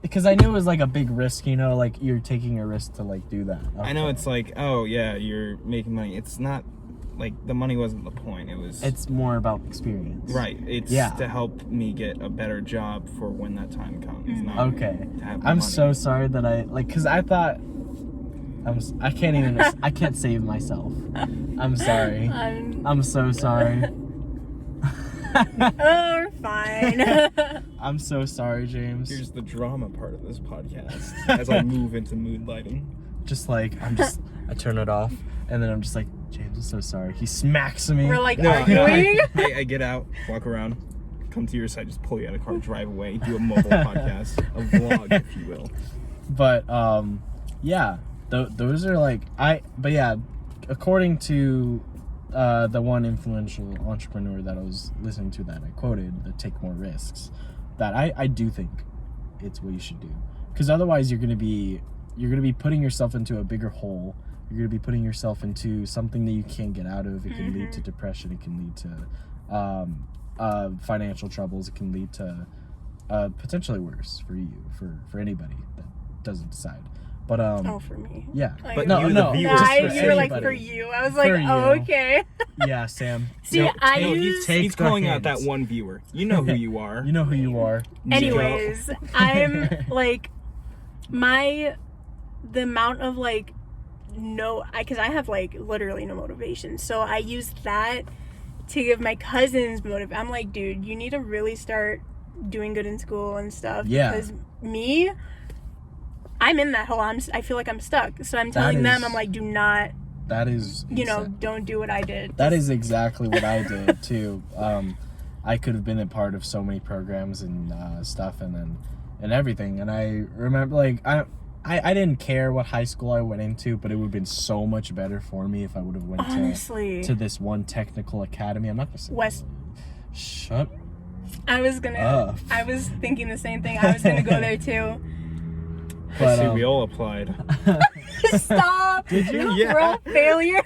Because I knew it was, like, a big risk, you know, like, you're taking a risk to, like, do that. Okay. I know it's like, oh, yeah, you're making money. It's not, like, the money wasn't the point. It's more about experience. Right. It's to help me get a better job for when that time comes. Not okay. To have I'm money. so sorry that because I thought... I can't save myself. I'm sorry. I'm so sorry. Oh, we're fine. I'm so sorry, James. Here's the drama part of this podcast as I move into mood lighting. Just like, I turn it off, and then I'm just like, James, I'm so sorry. He smacks me. We're like arguing. I get out, walk around, come to your side, just pull you out of the car, drive away, do a mobile podcast, a vlog, if you will. But, yeah. Those are like, according to the one influential entrepreneur that I was listening to that I quoted, that take more risks, that I do think it's what you should do. Because otherwise you're going to be you're gonna be putting yourself into a bigger hole. You're gonna be putting yourself into something that you can't get out of. It can lead to depression. It can lead to financial troubles. It can lead to potentially worse for you, for anybody that doesn't decide. But for me. yeah. Like, But no, you, no. the you viewers, were like anybody. for you. I was like, For oh, you. okay. Yeah, Sam. See, No, I take- use- take he's the calling out that hints. one viewer. You know who you are. You know who you are. Anyways, I'm like, the amount of like, because I have like literally no motivation. So I use that to give my cousins motivation. I'm like, dude, you need to really start doing good in school and stuff. Yeah. Because me, I'm in that hole. I feel like I'm stuck. So I'm telling them, I'm like, do not, That is. don't do what I did. That is exactly what I did too. I could have been a part of so many programs and stuff, and everything. And I remember, like, I didn't care what high school I went into, but it would have been so much better for me if I would have went Honestly. to this one technical academy. I'm not gonna say West. Shut. I was thinking the same thing. I was gonna go there too. But, See, we all applied. Stop! Did you? Yeah. We're all failures.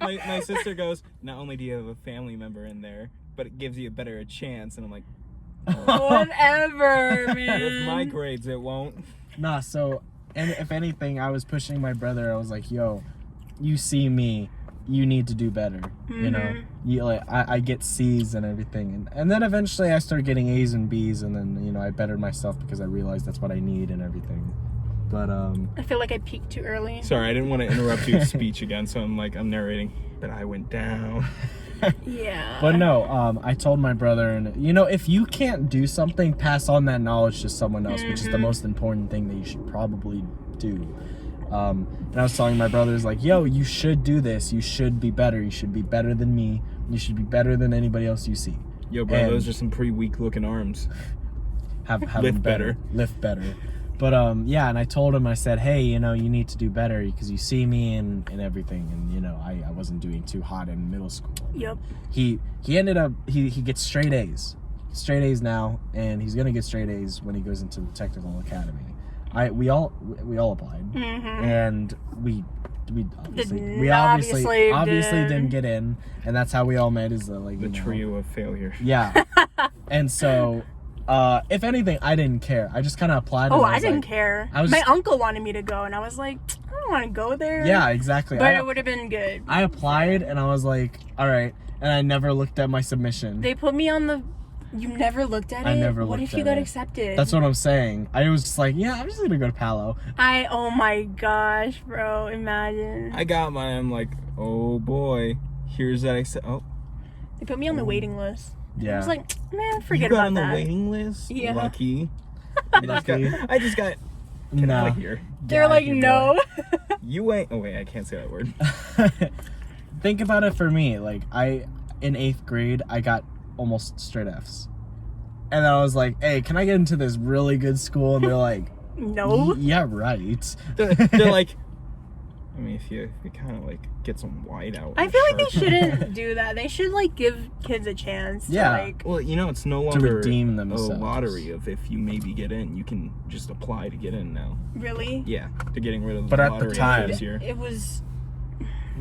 my sister goes, not only do you have a family member in there, but it gives you a better chance. And I'm like, Whatever, with man. my grades, it won't. Nah. So, and if anything, I was pushing my brother. I was like, "Yo, you see me. You need to do better. You know, you like I get C's and everything, and then eventually I started getting A's and B's, and then I bettered myself because I realized that's what I need and everything. But I feel like I peaked too early. Sorry, I didn't want to interrupt your speech again, so I'm narrating. But I went down. Yeah. But no, I told my brother, and if you can't do something, pass on that knowledge to someone else, which is the most important thing that you should probably do. And I was telling my brothers, like, yo, you should do this. You should be better. You should be better than me. You should be better than anybody else you see. Yo, bro, And those are some pretty weak looking arms. Have Lift them lift better. But yeah, and I told him, I said, hey, you need to do better because you see me and everything, and I wasn't doing too hot in middle school. Yep. He ended up he gets straight A's now, and he's gonna get straight A's when he goes into the technical academy. We all applied, and we obviously didn't get in, and that's how we all met, is The trio of failure. Yeah. And so if anything, I didn't care. I just kind of applied. Oh, I didn't care. I was- My uncle wanted me to go, and I was like, I don't want to go there. Yeah, exactly. But it would have been good. I applied, and I was like, all right, and I never looked at my submission. They put me on the. You never looked at it? I never What looked if you at got it. accepted? That's what I'm saying. I was just like, yeah, I'm just gonna go to Palo. Oh my gosh, bro. Imagine. I got mine. I'm like, oh boy, here's that. Oh, They put me on the waiting list. Yeah. I was like, man, you forget got about on that. the waiting list. Yeah. Lucky. Lucky. I just got. Get Nah. out of here. They're like, no. You ain't. Oh wait, I can't say that word. Think about it for me. Like, in 8th grade, I got almost straight F's. And I was like, hey, can I get into this really good school? And they're like, No. yeah, right. They're like. I mean, if you kind of like get some white out. I feel like they shouldn't do that. They should like give kids a chance. To, Yeah. like, Well, it's no longer redeem a themselves. lottery of if you maybe get in, you can just apply to get in now. really. Yeah, to getting rid of the But at the lottery time- this year. It was.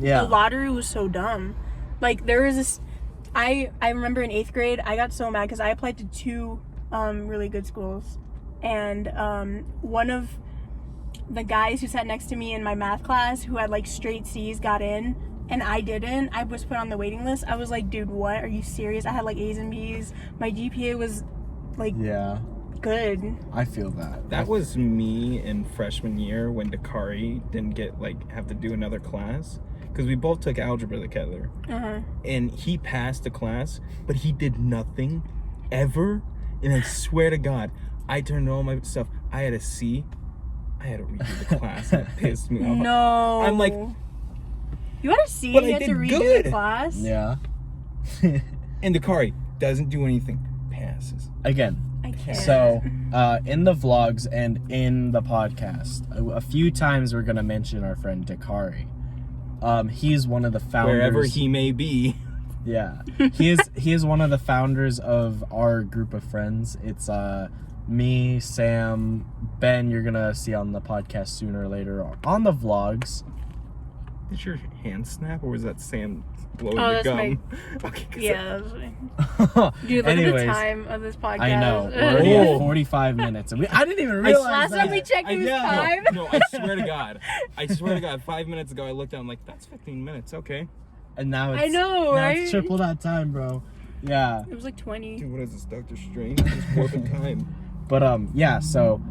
Yeah. The lottery was so dumb. Like there was this. I remember in 8th grade, I got so mad because I applied to 2 really good schools, and one of the guys who sat next to me in my math class who had like straight C's got in, and I didn't. I was put on the waiting list. I was like, dude, what? Are you serious? I had like A's and B's. My GPA was like Yeah. good. I feel that. That was me in freshman year when Dakari didn't have to do another class. Because we both took algebra together. And he passed the class, but he did nothing ever. And I swear to God, I turned all my stuff. I had a C. I had to redo the class, and it pissed me off. No. I'm like, you had a C. but You I had to did redo good. the class. Yeah. and Dakari doesn't do anything, passes. Again. I can't. So, in the vlogs and in the podcast, a few times we're gonna mention our friend Dakari. He's one of the founders. Wherever he may be. Yeah, he is one of the founders of our group of friends. It's me, Sam, Ben, you're gonna see on the podcast sooner or later, or on the vlogs. Did your hand snap, or was that Sam blowing Oh, the that's gum? Okay, Yeah. Dude, look at the Anyways, time of this podcast. I know. We're already at 45 minutes. And I didn't even realize Last that. time we checked, it was 5. No, I swear to God. 5 minutes ago, I looked down, I'm like, that's 15 minutes, okay. And now it's, I know, now right? it's triple that time, bro. Yeah. It was like 20. Dude, what is this, Dr. Strange? Just warping time. But yeah, so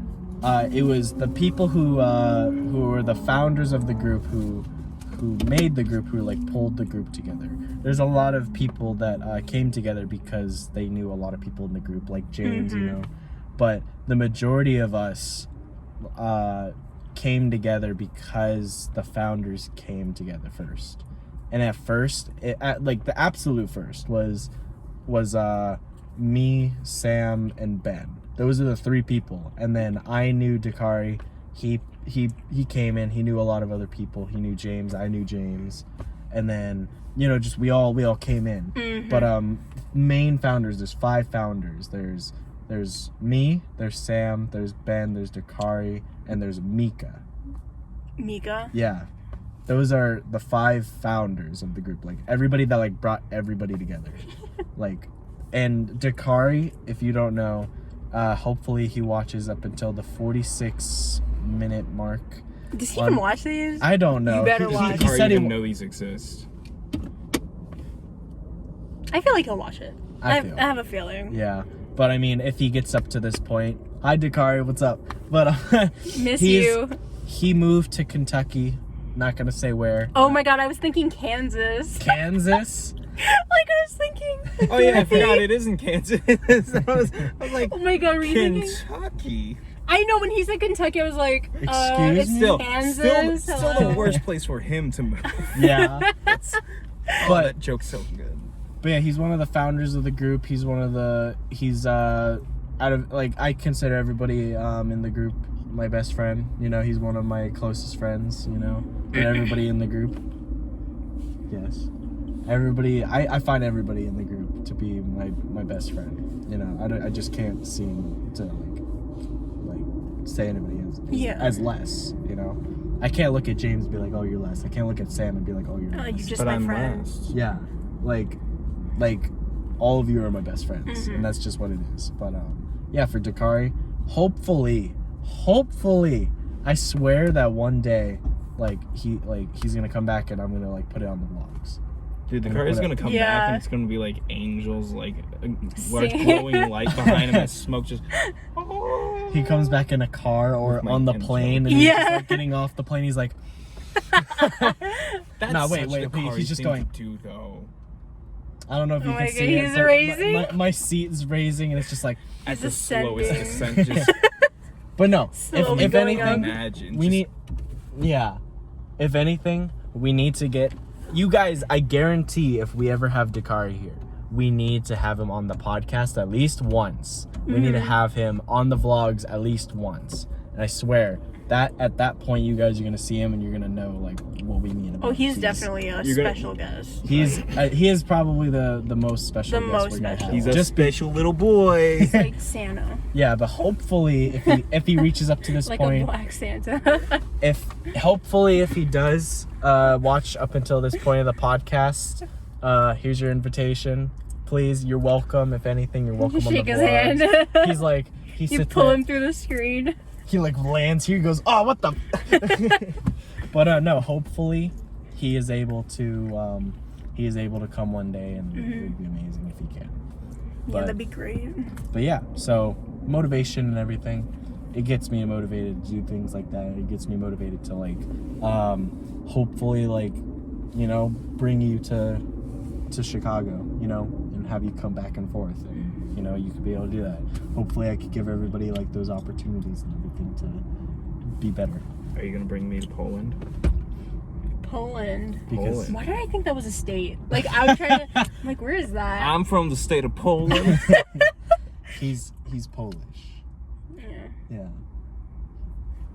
it was the people who were the founders of the group who made the group, who like pulled the group together. There's a lot of people that came together because they knew a lot of people in the group, like James, you know. But the majority of us came together because the founders came together first. And at first, like the absolute first was me, Sam, and Ben. Those are the 3 people. And then I knew Dakari. He came in. He knew a lot of other people. He knew James. I knew James. And then, you know, just we all came in. But main founders, there's 5 founders. There's me, there's Sam, there's Ben, there's Dakari, and there's Mika. Mika? Yeah. Those are the 5 founders of the group. Like everybody that like brought everybody together. Like, and Dakari, if you don't know, hopefully he watches up until the 46-minute mark. Does he even watch these? I don't know. You better watch. He said even know these exist. I feel like he'll watch it. I have a feeling. Yeah. But I mean, if he gets up to this point, hi Dakari, what's up? But Miss you. He moved to Kentucky. Not gonna say where. Oh my God, I was thinking Kansas. Kansas. Like I was thinking. Oh yeah, I forgot it is in Kansas. I was like, oh my God, were you thinking? Kentucky. I know, when he said Kentucky, I was like, Excuse it's me? Kansas. Still the worst place for him to move. Yeah. But that joke's so good. But yeah, he's one of the founders of the group. He's out of, like, I consider everybody in the group my best friend. You know, he's one of my closest friends, you know. And everybody in the group. Yes. Everybody, I find everybody in the group to be my best friend. You know, I just can't seem to like say anybody as less, you know. I can't look at James and be like, oh, you're less. I can't look at Sam and be like, oh, you're less. You're just But my I'm friend. last. Yeah, like all of you are my best friends, and that's just what it is. But yeah, for Dakari, hopefully, I swear that one day, he's gonna come back and I'm gonna like put it on the vlogs. Dude, the car is gonna come back and it's gonna be like angels, like a large glowing light behind him as smoke just. He comes back in a car or on the plane, and he's just, like, getting off the plane. He's like, That's no, wait, Dakari he's just thing going. to do, though. I don't know if you can God, see it. he's but raising? my seat is raising, and it's just like. At the ascending. slowest descent, just But no, Slowly if going anything, up. imagine. we need. Yeah, if anything, we need to get you guys. I guarantee, if we ever have Dakari here, we need to have him on the podcast at least once. We need to have him on the vlogs at least once. And I swear that at that point, you guys are gonna see him and you're gonna know like what we mean about. Oh, he's definitely a You're gonna- special guest. He is probably the most special. The guest most we're gonna special. have. He's a Just special little boy. It's like Santa. yeah, but hopefully if he reaches up to this Like point, a black Santa. if he does watch up until this point of the podcast, here's your invitation. Please, you're welcome. If anything, you're welcome on the Shake his vlogs. hand. He's like, he You sits pull there, him through the screen. he like lands here, he goes, oh, what the? But no, hopefully he is able to come one day, and it would be amazing if he can. Yeah, But- that'd be great. But yeah, so motivation and everything, it gets me motivated to do things like that. It gets me motivated to like, hopefully like, you know, bring you to Chicago, you know, and have you come back and forth, and you know, you could be able to do that. Hopefully I could give everybody like those opportunities and everything to be better. Are you gonna bring me to Poland? Poland. Because Why did I think that was a state? Like, I'm trying to. I'm like, where is that? I'm from the state of Poland. he's Polish. Yeah. Yeah.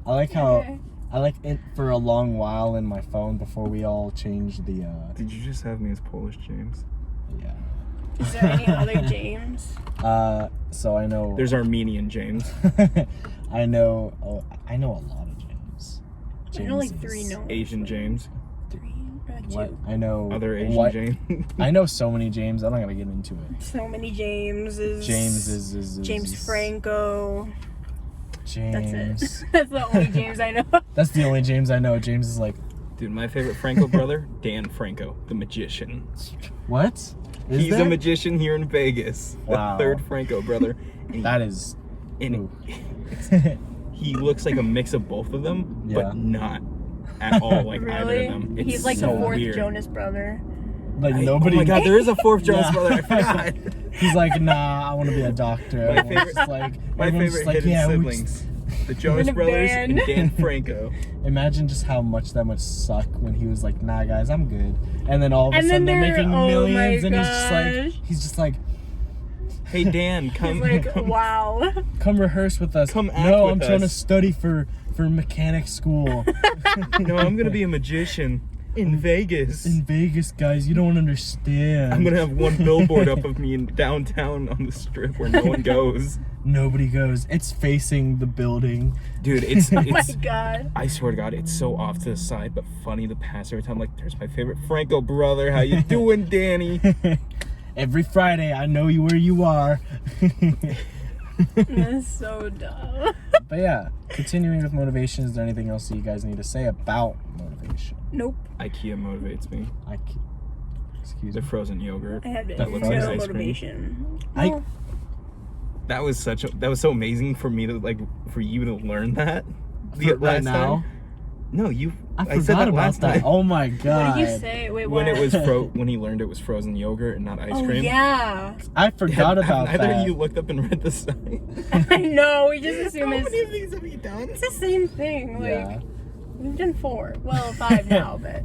I like how Okay. I like it for a long while in my phone before we all changed the Did you just have me as Polish, James? yeah. Is there any other James? So I know. There's Armenian James. I know a lot of James. I know like Jameses. 3 no. Asian James. 3 or like 2. What? I know. Other Asian what? James. I know so many James. I'm not gonna get into it. So many Jameses. James is James Franco. James. That's it. That's the only James I know. That's the only James I know. James is like, Dude, my favorite Franco brother, Dan Franco, the magician. what? Is He's there? a magician here in Vegas. Wow. The third Franco brother. And That is. and Ooh. he looks like a mix of both of them, Yeah. but not at all like either Really? of them. It's He's like so the 4th weird. Jonas brother. Like nobody. Oh my god, there is a 4th Jonas Yeah. brother. I forgot. He's like, nah, I want to be a doctor. My Everyone's favorite- just like, My everyone's favorite just like, hidden yeah, we siblings. The Jonas We're in a Brothers and band. Dan Franco. Imagine just how much that must suck when he was like, nah, guys, I'm good. And then all of a And sudden then they're making oh millions, my and gosh. he's just like, Hey Dan, come He's like, come, wow. come rehearse with us. Come act no, with I'm trying to us." study for mechanic school No, I'm gonna be a magician in Vegas. in Vegas, guys. You don't understand. I'm gonna have one billboard up of me in downtown on the strip where no one goes. Nobody goes. It's facing the building. Dude, it's Oh my it's god. I swear to God, it's so off to the side, but funny to pass every time. Like, there's my favorite Franco brother. How you doing, Danny? Every Friday, I know you where you are. That's so dumb. But yeah, continuing with motivation, is there anything else that you guys need to say about motivation? Nope. IKEA motivates me. Excuse The me. frozen yogurt. I have That looks like no ice cream. motivation. I- Well, That was so amazing for me to for you to learn that. Right last now? time. No, I said forgot that about last that. time. Oh my what god. did you say? Wait, When what? it was when he learned it was frozen yogurt and not ice Oh cream. yeah. I forgot Have about neither that. of you looked up and read the sign. I know. We just assume How it's many of these have you done? it's the same thing. Like Yeah. we've done 4. Well, 5 now, but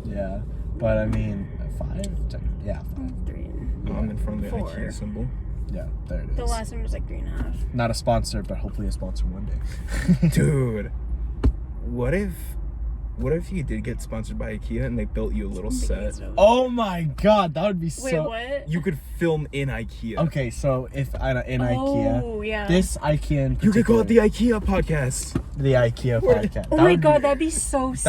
Yeah. But I mean, 5? Yeah, 5. 3. I'm in front of the 4. IKEA symbol. Yeah, there it is. The last one was like 3.5. Not a sponsor, but hopefully a sponsor one day. Dude, what if you did get sponsored by IKEA and they built you a little set? Oh my god, that would be Wait, so. what? You could film in IKEA. Okay, so if in Oh IKEA, yeah. this IKEA in You could call it the particular- IKEA podcast. the IKEA podcast. Oh That my would god, be- that'd be so sick.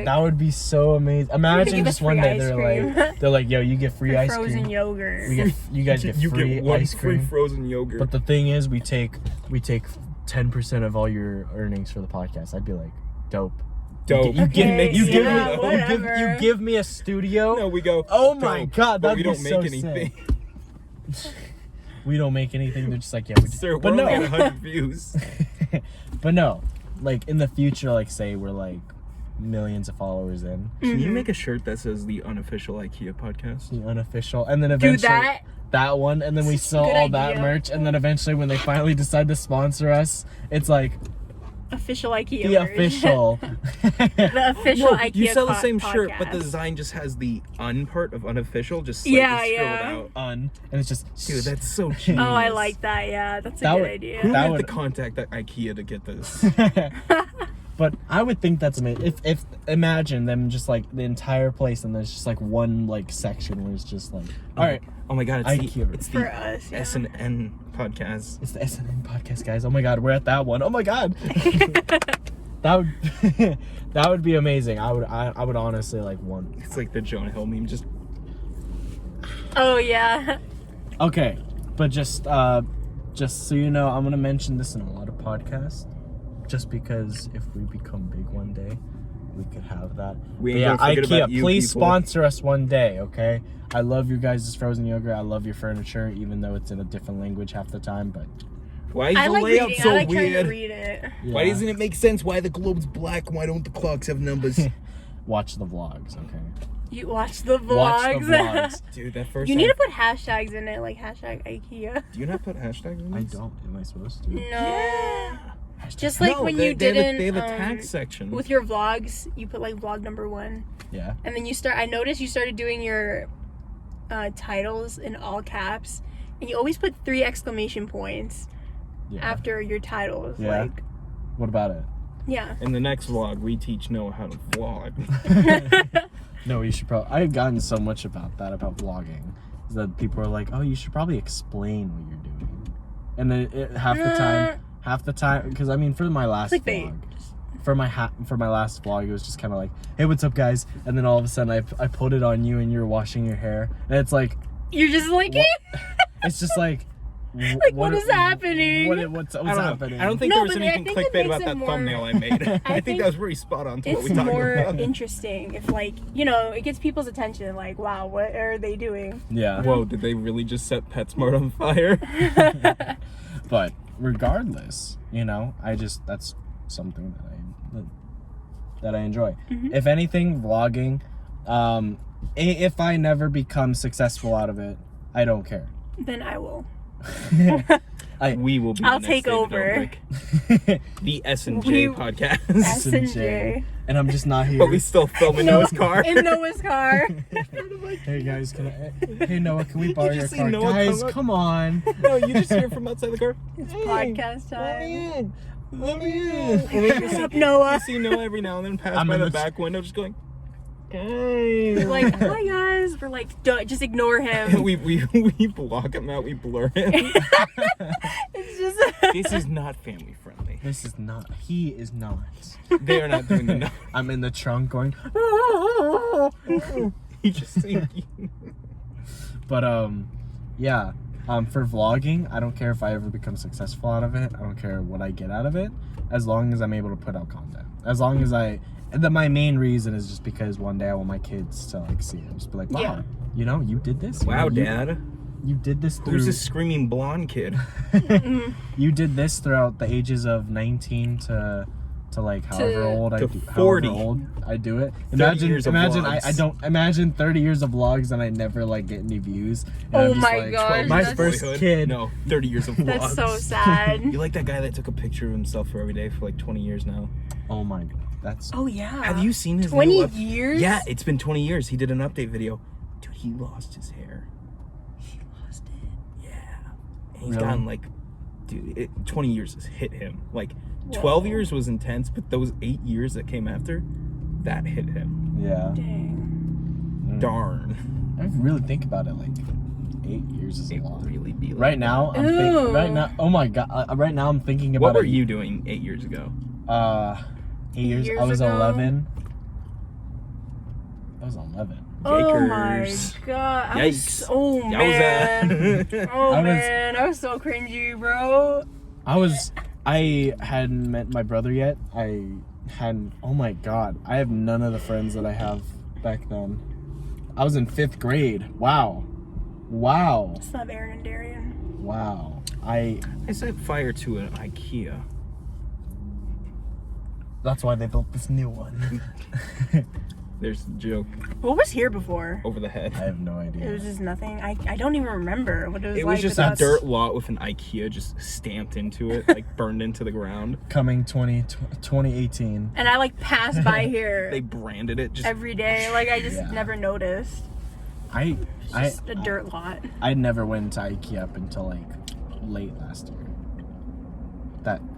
that would be so amazing. Imagine give just us one free day ice they're like, yo, you get free For ice frozen cream. yogurt. You guys get you free get one ice free cream. frozen yogurt. But the thing is, we take 10% of all your earnings for the podcast. I'd be like, dope. Dope. You give me, Okay, you give yeah, me, whatever. you give me a studio. No, we go. Oh my dope, god, but that'd we be don't make so anything. sick. We don't make anything. They're just like, yeah, we do. Sir, But we're no. only at 100 views. But no, like in the future, like say we're like millions of followers in, Can you make a shirt that says the unofficial IKEA podcast? the unofficial, and then Do eventually that. one, and then we sell Good all that idea. merch, and then eventually when they finally decide to sponsor us, it's like Official IKEA. the version. official. The official No, IKEA you sell the po- same shirt, but the podcast. design just has the un part of unofficial just slightly Yeah, scrolled yeah. out. And it's just Dude, that's so cheap. Oh, I like that. Yeah, that's a That good would- idea. Who that had would- to contact that IKEA to get this? But I would think that's amazing. If imagine them just like the entire place, and there's just like one like section where it's just like, all right, Oh my god, IKEA. it's For the us, yeah. S&N podcast. it's the SNN podcast, guys. Oh my god, we're at that one. Oh my god, that would that would be amazing. I would honestly like one. It's like the Jonah Hill meme. Just Oh yeah. Okay, but just so you know, I'm gonna mention this in a lot of podcasts, just because if we become big one day, we could have that. We But ain't yeah, gonna forget IKEA, about you, please people. sponsor us one day, okay? I love your guys' frozen yogurt. I love your furniture, even though it's in a different language half the time. But why is I the like layout reading. so I like trying weird? to read it. Why yeah, doesn't it make sense? Why the globe's black? Why don't the clocks have numbers? watch the vlogs, okay? You watch the vlogs. Watch the vlogs. Dude, that first You time. need to put hashtags in it, like hashtag IKEA. Do you not put hashtags in I this? don't. Am I supposed to? No. Just like No, when they, you they didn't. Have a tag section. With your vlogs, you put like vlog number 1, Yeah. and then I noticed you started doing your titles in all caps, and you always put 3 exclamation points Yeah. after your titles. Yeah. Like, What about it? yeah. In the next vlog, we teach Noah how to vlog. No, you should probably. I've gotten so much about vlogging, is that people are like, oh, you should probably explain what you're doing. And then half the time, because I mean, for my last vlog, for my last vlog, it was just kind of like, hey, what's up, guys? And then all of a sudden, I put it on you, and you're washing your hair, and it's like, you're just like, it's just like. What is happening? What's happening? I don't think there was anything clickbait about that thumbnail I made. I think that was very spot on to what we talked about. It's more interesting if, like, you know, it gets people's attention. Like, wow, what are they doing? Yeah. Whoa, did they really just set PetSmart on fire? But regardless, you know, that's something that I enjoy. Mm-hmm. If anything, vlogging, if I never become successful out of it, I don't care. Then I will. We will be. I'll take over. The S&J podcast. S&J. And I'm just not here. But we still film in Noah's car. In Noah's car. Hey guys, hey Noah, can we borrow your car? Noah Guys, come on. No, you just hear from outside the car. It's podcast time. Let me in. What's up, Noah? You see Noah every now and then pass by the back window, just going, guys. Like, hi guys. We're like, just ignore him. we block him out. We blur him. It's just. This is not family friendly. He is not. They are not doing enough. I'm in the trunk going. You just see. But yeah. For vlogging, I don't care if I ever become successful out of it. I don't care what I get out of it, as long as I'm able to put out content. As long as my main reason is just because one day I want my kids to like see it. Just be like, wow, you know, you did this. Wow, you, Dad. You did this. Who's this screaming blonde kid? You did this throughout the ages of 19 to like however old I do. 40. However old I do it. 30 years of I vlogs. don't imagine 30 years of vlogs and I never like get any views. And Oh I'm just my like, gosh, my that's- first kid. No, 30 years of vlogs. That's so sad. You like that guy that took a picture of himself for every day for like 20 years now? Oh my god, that's. Oh yeah. Have you seen his 20 new years? Yeah, it's been 20 years. He did an update video. Dude, he lost his hair. He lost it. Yeah. And he's Really? gotten like, dude, 20 years has hit him. Like, 12 years was intense, but those 8 years that came after, that hit him. Yeah. Dang. Darn. I really think about it. Like 8 years is a It lot. really be like Right now, that. Ooh. oh my god! Right now, I'm thinking about. What were it. you doing 8 years ago? 8 years. years I was ago? 11. I was 11. Oh my Yikers. god. Yikes. Oh man. Yowza. Oh man. I was so cringy, bro. I hadn't met my brother yet. I hadn't. Oh my god! I have none of the friends that I have back then. I was in 5th grade. Wow. It's not Aaron and Darian. Wow. I. set fire to an IKEA. That's why they built this new one. There's the joke What was here before? over the head. I have no idea. It was just nothing. I don't even remember what it was It like. was just but a that's- dirt lot with an IKEA just stamped into it, like burned into the ground. Coming 2018. And I like pass by here They branded it just every day. Like I just Yeah. never noticed. I Just a dirt lot. I never went to IKEA up until like late last year.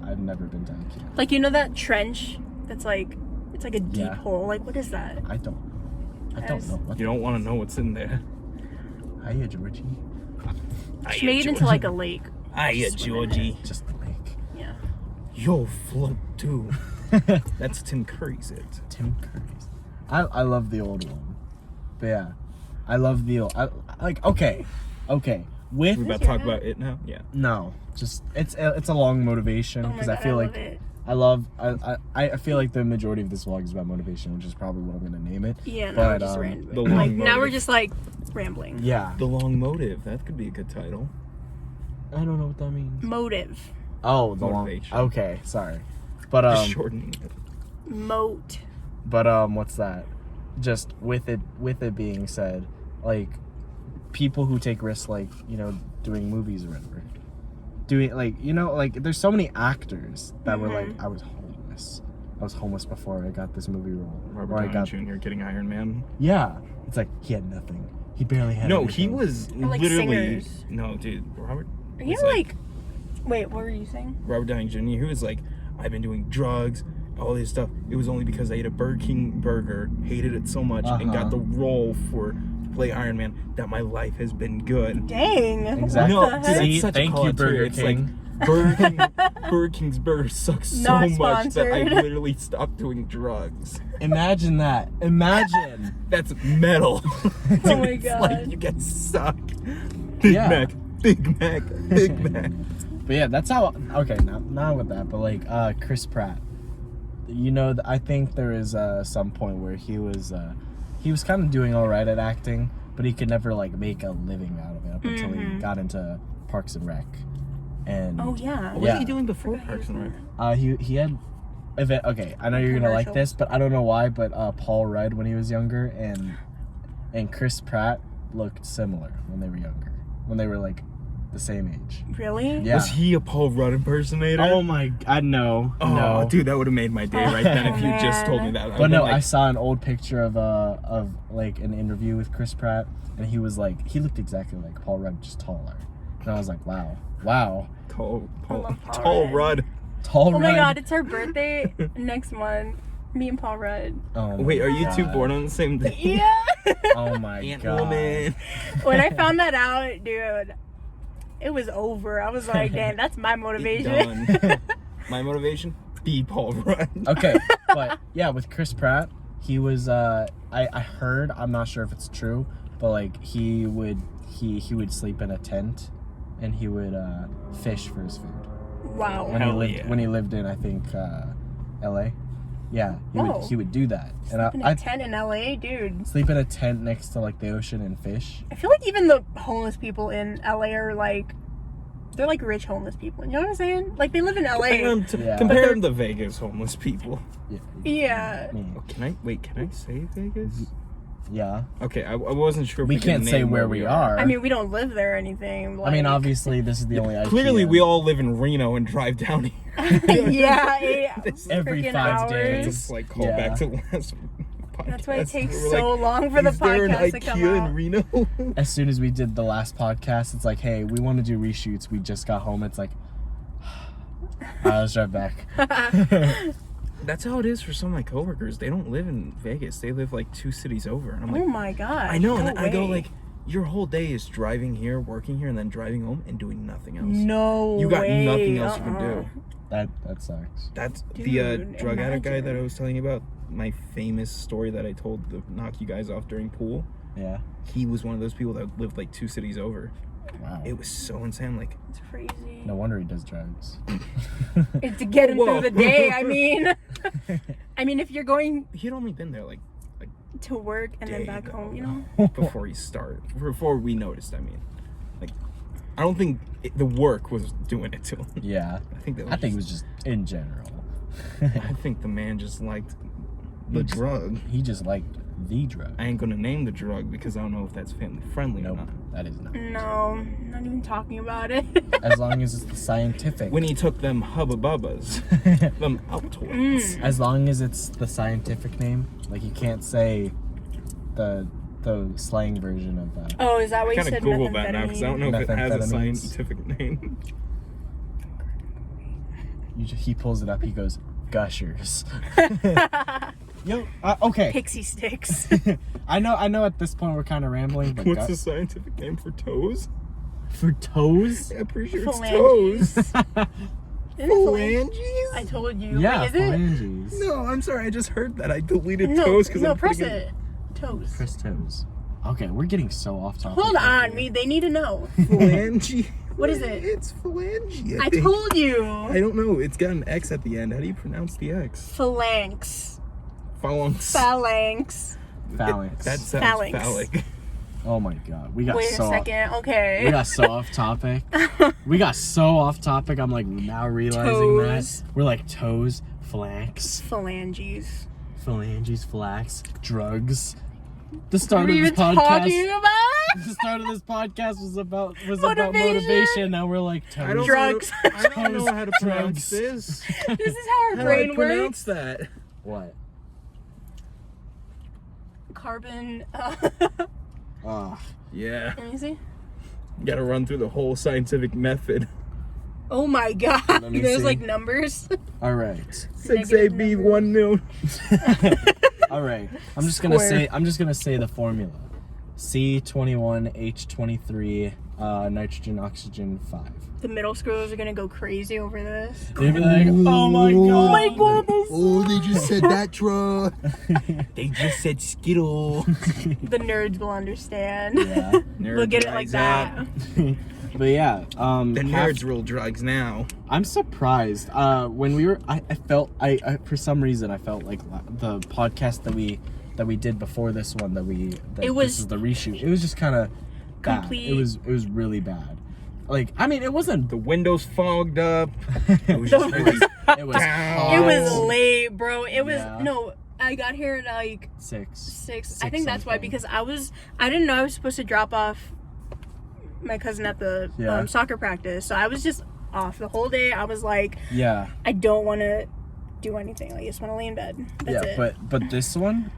I've never been to IKEA. Like, you know that trench that's like, it's like a deep Yeah. hole. Like, what is that? I don't know. What you don't want to know what's in there. Hiya, Georgie. Just made it into like a lake. Hiya, Georgie. Just the lake. Yeah. Yo, float too. That's Tim Curry's it. Tim Curry's. I love the old one. But yeah. I love the old okay. With We about to talk about it now? Yeah. no. Just it's a long motivation Oh my because god, I feel love like it. I feel like the majority of this vlog is about motivation, which is probably what I'm gonna name it. Yeah, no, But, we're just rambling. the long Like, now motive. we're just like rambling. Yeah. The Long Motive. That could be a good title. I don't know what that means. Motive. Oh, the long. Motivation. Okay, sorry. But Just shortening it. Moat. But what's that? Just with it being said, like people who take risks, like, you know, doing movies or whatever, doing like, you know, like there's so many actors that were like, I was homeless before I got this movie role. Robert Or I Downey got Jr. getting Iron Man. yeah. It's like he had nothing. He barely had. No, anything. he was like literally. singers. No, dude. Robert. You was know, like, wait, what were you saying? Robert Downey Jr. He was like, I've been doing drugs, all this stuff. It was only because I ate a Burger King burger, hated it so much, and got the role for play Iron Man, that my life has been good. Dang. Exactly. What No, the dude, heck? See, that's such thank a call you, out, too. Burger It's King. like Burger King's burger sucks so Not much that I sponsored. literally stopped doing drugs. Imagine that. Imagine. That's metal. Dude, Oh my it's God. like you get sucked. Big Yeah. Mac, Big Mac, Big Mac. But yeah, that's how. Okay, not with that, but like Chris Pratt. You know, I think there is some point where he was kind of doing all right at acting, but he could never like make a living out of it up until he got into Parks and Rec. And Oh yeah. What Yeah. was he doing before Parks and Rec? he had event. Okay, I know you're gonna like this, but I don't know why. But Paul Rudd when he was younger and Chris Pratt looked similar when they were younger, when they were like the same age. Really? Yeah. Was he a Paul Rudd impersonator? Oh my! I know. Oh, no. dude, that would have made my day right then if you just told me that. But no, like, I saw an old picture of like an interview with Chris Pratt, and he was like, he looked exactly like Paul Rudd, just taller. And I was like, wow, Tall love Paul Rudd. tall. Oh my Rudd. God, it's her birthday next month. Me and Paul Rudd. Oh my Wait, are you two God. born on the same day? Yeah. Oh my Ant God. Woman. When I found that out, dude, it was over. I was like, damn, that's my motivation. Done. My motivation? Be Paul Rudd. Okay, but yeah, with Chris Pratt, he was. I heard. I'm not sure if it's true, but like he would sleep in a tent, and he would fish for his food. Wow. When he lived in, I think, L.A. Yeah, he would do that. And In a tent in LA, dude. sleep in a tent next to like the ocean and fish. I feel like even the homeless people in LA are like, they're like rich homeless people. You know what I'm saying? Like they live in LA. Yeah. Compare them to Vegas homeless people. Yeah. Yeah. Oh, can I say Vegas? Yeah. Okay, I wasn't sure if We could can't say name where we are. I mean, we don't live there or anything. I mean, like- obviously, this is the only IKEA. Clearly, we all live in Reno and drive down here. Yeah. Every freaking 5 hours. days. Just like call Yeah. back to last podcast. That's why it takes We're so like, long for the is there an podcast to come IKEA out. in Reno? As soon as we did the last podcast, it's like, hey, we want to do reshoots. We just got home. It's like, let's drive back. That's how it is for some of my coworkers. They don't live in Vegas. They live like 2 cities over. And I'm Oh like, my God. I know. No And I go way. like, your whole day is driving here, working here, and then driving home and doing nothing else. No You got way. nothing else you can do. That sucks. That's Dude, the drug addict guy that I imagine. was telling you about. My famous story that I told to knock you guys off during pool. Yeah. He was one of those people that lived like 2 cities over. Wow. It was so insane. Like, It's crazy. No wonder he does drugs. It's to get him Whoa. through the day. I mean, if you're going he'd only been there like to work and then day back though, home, you know. before he started. Before we noticed. I mean, like, I don't think the work was doing it to him. Yeah. I think that. I think it was just in general. I think the man just liked the drug. He just liked the drug. I ain't gonna name the drug because I don't know if that's family friendly Nope, or not. that is not. No, not even talking about it. As long as it's the scientific. When he took them Hubba Bubbas, them Altoids. As long as it's the scientific name, like you can't say the slang version of Oh, is that what I you kind said? of Google that now because I don't know if it has a Methamphetamines. scientific name. he pulls it up. He goes, Gushers. Yo, okay. Pixie sticks. I know. At this point, we're kind of rambling, but What's the scientific name for toes? for toes? Yeah, I'm pretty sure it's Phalanges. toes. Isn't it phalanges? Phalanges? I told you. Yeah, Wait, is it? phalanges. No, I'm sorry. I just heard that. I deleted No, toes because no, I'm press putting it. Toes. Press toes. Okay, we're getting so off topic. Hold right on, here. they need to know. Phalange. What is it? It's phalange. I think. told I you. don't know. It's got an X at the end. How do you pronounce the X? Phalanx. Phalanx. Phalanx. Phalanx. That sounds Phalanx. phallic. Oh my god, we got Wait so a second. Okay. we got so off topic. We got so off topic. I'm like now realizing Toes. that we're like toes, flax, Phalanges. phalanges, flax, drugs. The What start are of you this even talking podcast. about? The start of this podcast was about Motivation. motivation. Now we're like toes. I don't Drugs. Know, I don't know how to pronounce Drugs. this. This is how our How do I brain pronounce works. that? What? Carbon. Ah, Yeah. Let me see. Got to run through the whole scientific method. Oh my god. Let me There's see. like numbers. all right, 6AB 1 mil. all right. I'm just gonna Square. say the formula. C21H23 nitrogen oxygen 5. The middle schoolers are gonna go crazy over this. They'd be like, oh my god. Oh my goodness. Oh, they just said that, truck. They just said Skittle. The nerds will understand. Yeah. We'll get it like that. But yeah, The nerds roll drugs now. I'm surprised. When we were, I felt, I for some reason I felt like the podcast that we did before this one this is the reshoot. It was just kind of bad. Complete. It was really bad. Like, I mean, it wasn't. The windows fogged up. It was The just really It was. It was late, bro. It was Yeah. no. I got here at like 6. I think that's why, something. because I didn't know I was supposed to drop off my cousin at the soccer practice, so I was just off the whole day. I was like, Yeah. I don't want to do anything. Like, I just want to lay in bed. That's it. but this one,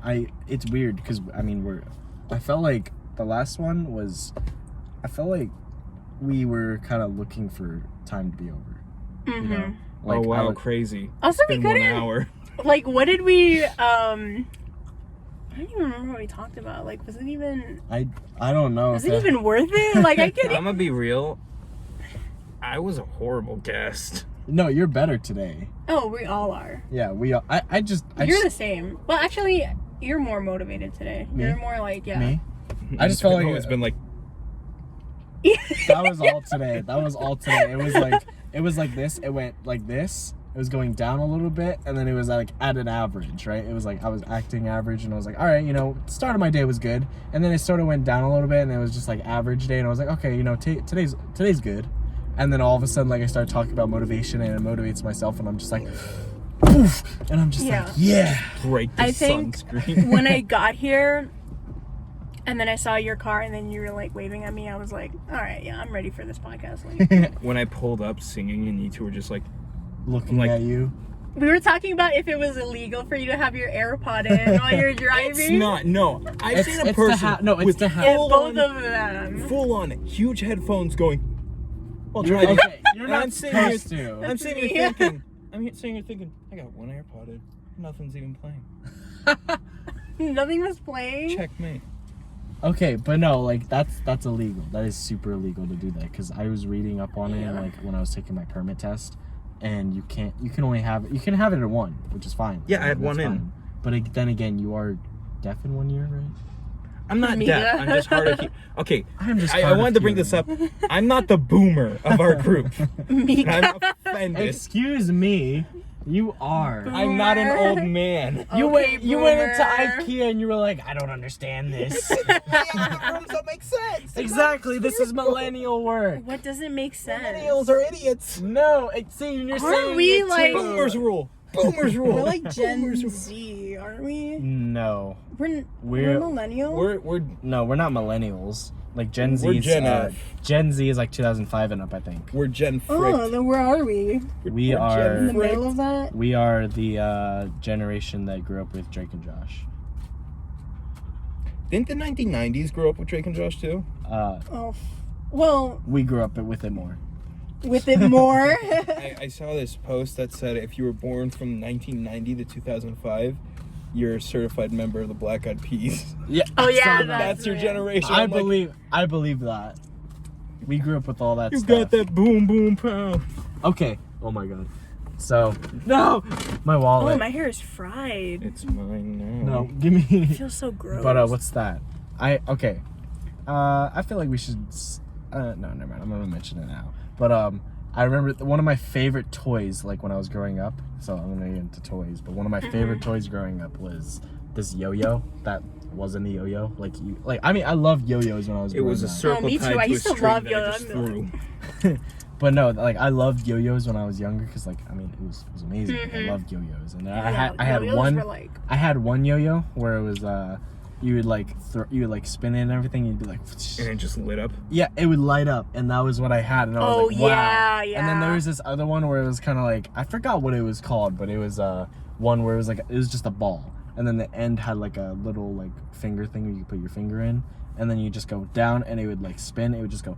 it's weird because I mean I felt like the last one was, I felt like we were kind of looking for time to be over. You know? Like, oh wow, crazy. Also, It's we been 1 couldn't. hour. Like, what did we? I don't even remember what we talked about. Like, was it even? I don't know. Was if it even worth it? Like, I couldn't. I'm gonna be real. I was a horrible guest. No, you're better today. Oh, we all are. Yeah, we are. I just You're the same. Well, actually, you're more motivated today. Me? You're more like, yeah. me. I just felt like it's been like that was all today. That was all today. It was like this. It went like this. It was going down a little bit, and then it was like at an average, right? It was like I was acting average, and I was like, all right, you know, start of my day was good, and then it sort of went down a little bit, and it was just like average day, and I was like, okay, you know, today's good, and then all of a sudden, like I started talking about motivation, and it motivates myself, and I'm just like, oof, and I'm just like, yeah. break the I think sunscreen. when I got here, and then I saw your car, and then you were like waving at me, I was like, all right, yeah, I'm ready for this podcast. Like, When I pulled up singing and you two were just like, Looking like- at you. we were talking about if it was illegal for you to have your AirPod in while you're driving. it's not. No, I've seen a it's person it's with the hat. And full both on, of them. full on huge headphones going. While You're, driving. okay, you're And not I'm sitting here- supposed to. I'm sitting me. here thinking. Sitting here thinking. I got one AirPod in. Nothing's even playing. Nothing was playing. Checkmate. Okay, but no, like that's illegal. That is super illegal to do that because I was reading up on it like when I was taking my permit test, and you can have it at 1, which is fine. Yeah, I had That's one in. fine. But then again, you are deaf in 1 year, right? I'm not Me. deaf. I'm just hard of hearing. Okay, I'm just. I hard of wanted to bring this hearing. up. I'm not the boomer of our group. Mika. I'm offended. Excuse me, you are. I'm not an old man. You Okay, went into boomer. IKEA and you were like, I don't understand this. Rooms don't make sense. Exactly, this is millennial work. What doesn't make sense? Millennials are idiots. No, see, you're Aren't saying we, it like- too. Boomers rule. Boomers rule. We're like Gen Boomers rule. Z, aren't we? No, We're We're- millennial. We're no, we're not millennials. Like Gen Z. We're Gen F. Gen Z is like 2005 and up, I think. we're Gen oh, Frick. then where are we? We We're are- In the Gen middle of that? We are the generation that grew up with Drake and Josh. Didn't the 1990s grow up with Drake and Josh too? Oh, well, We grew up with it more. with it more. I saw this post that said if you were born from 1990 to 2005, you're a certified member of the Black Eyed Peas. Yeah. Oh, I yeah, saw that. That's your right. generation. I I'm like, believe that. We grew up with all that you stuff. got that boom boom pow. Okay. Oh my god. So no, my wallet. Oh, my hair is fried. It's mine now. No, give me. It feels so gross. But what's that? I feel like we should. No, never mind. I'm gonna mention it now. But I remember one of my favorite toys, like when I was growing up. So I'm gonna get into toys. But one of my favorite toys growing up was this yo-yo that wasn't a yo-yo. I mean, I loved yo-yos when I was It growing was a up. circle me too. tied I to used a to string love that I yo-yo. just threw. But no, like I loved yo-yos when I was younger because, like, I mean, it was amazing. I loved yo-yos, and I had yo-yos one. were like, I had one yo-yo where it was you would like spin it and everything. You'd be like, And it just lit up. yeah, it would light up, and that was what I had, and I was oh, like, wow. yeah, yeah. And then there was this other one where it was kind of like, I forgot what it was called, but it was one where it was like, it was just a ball, and then the end had like a little like finger thing where you could put your finger in, and then you just go down, and it would like spin. It would just go.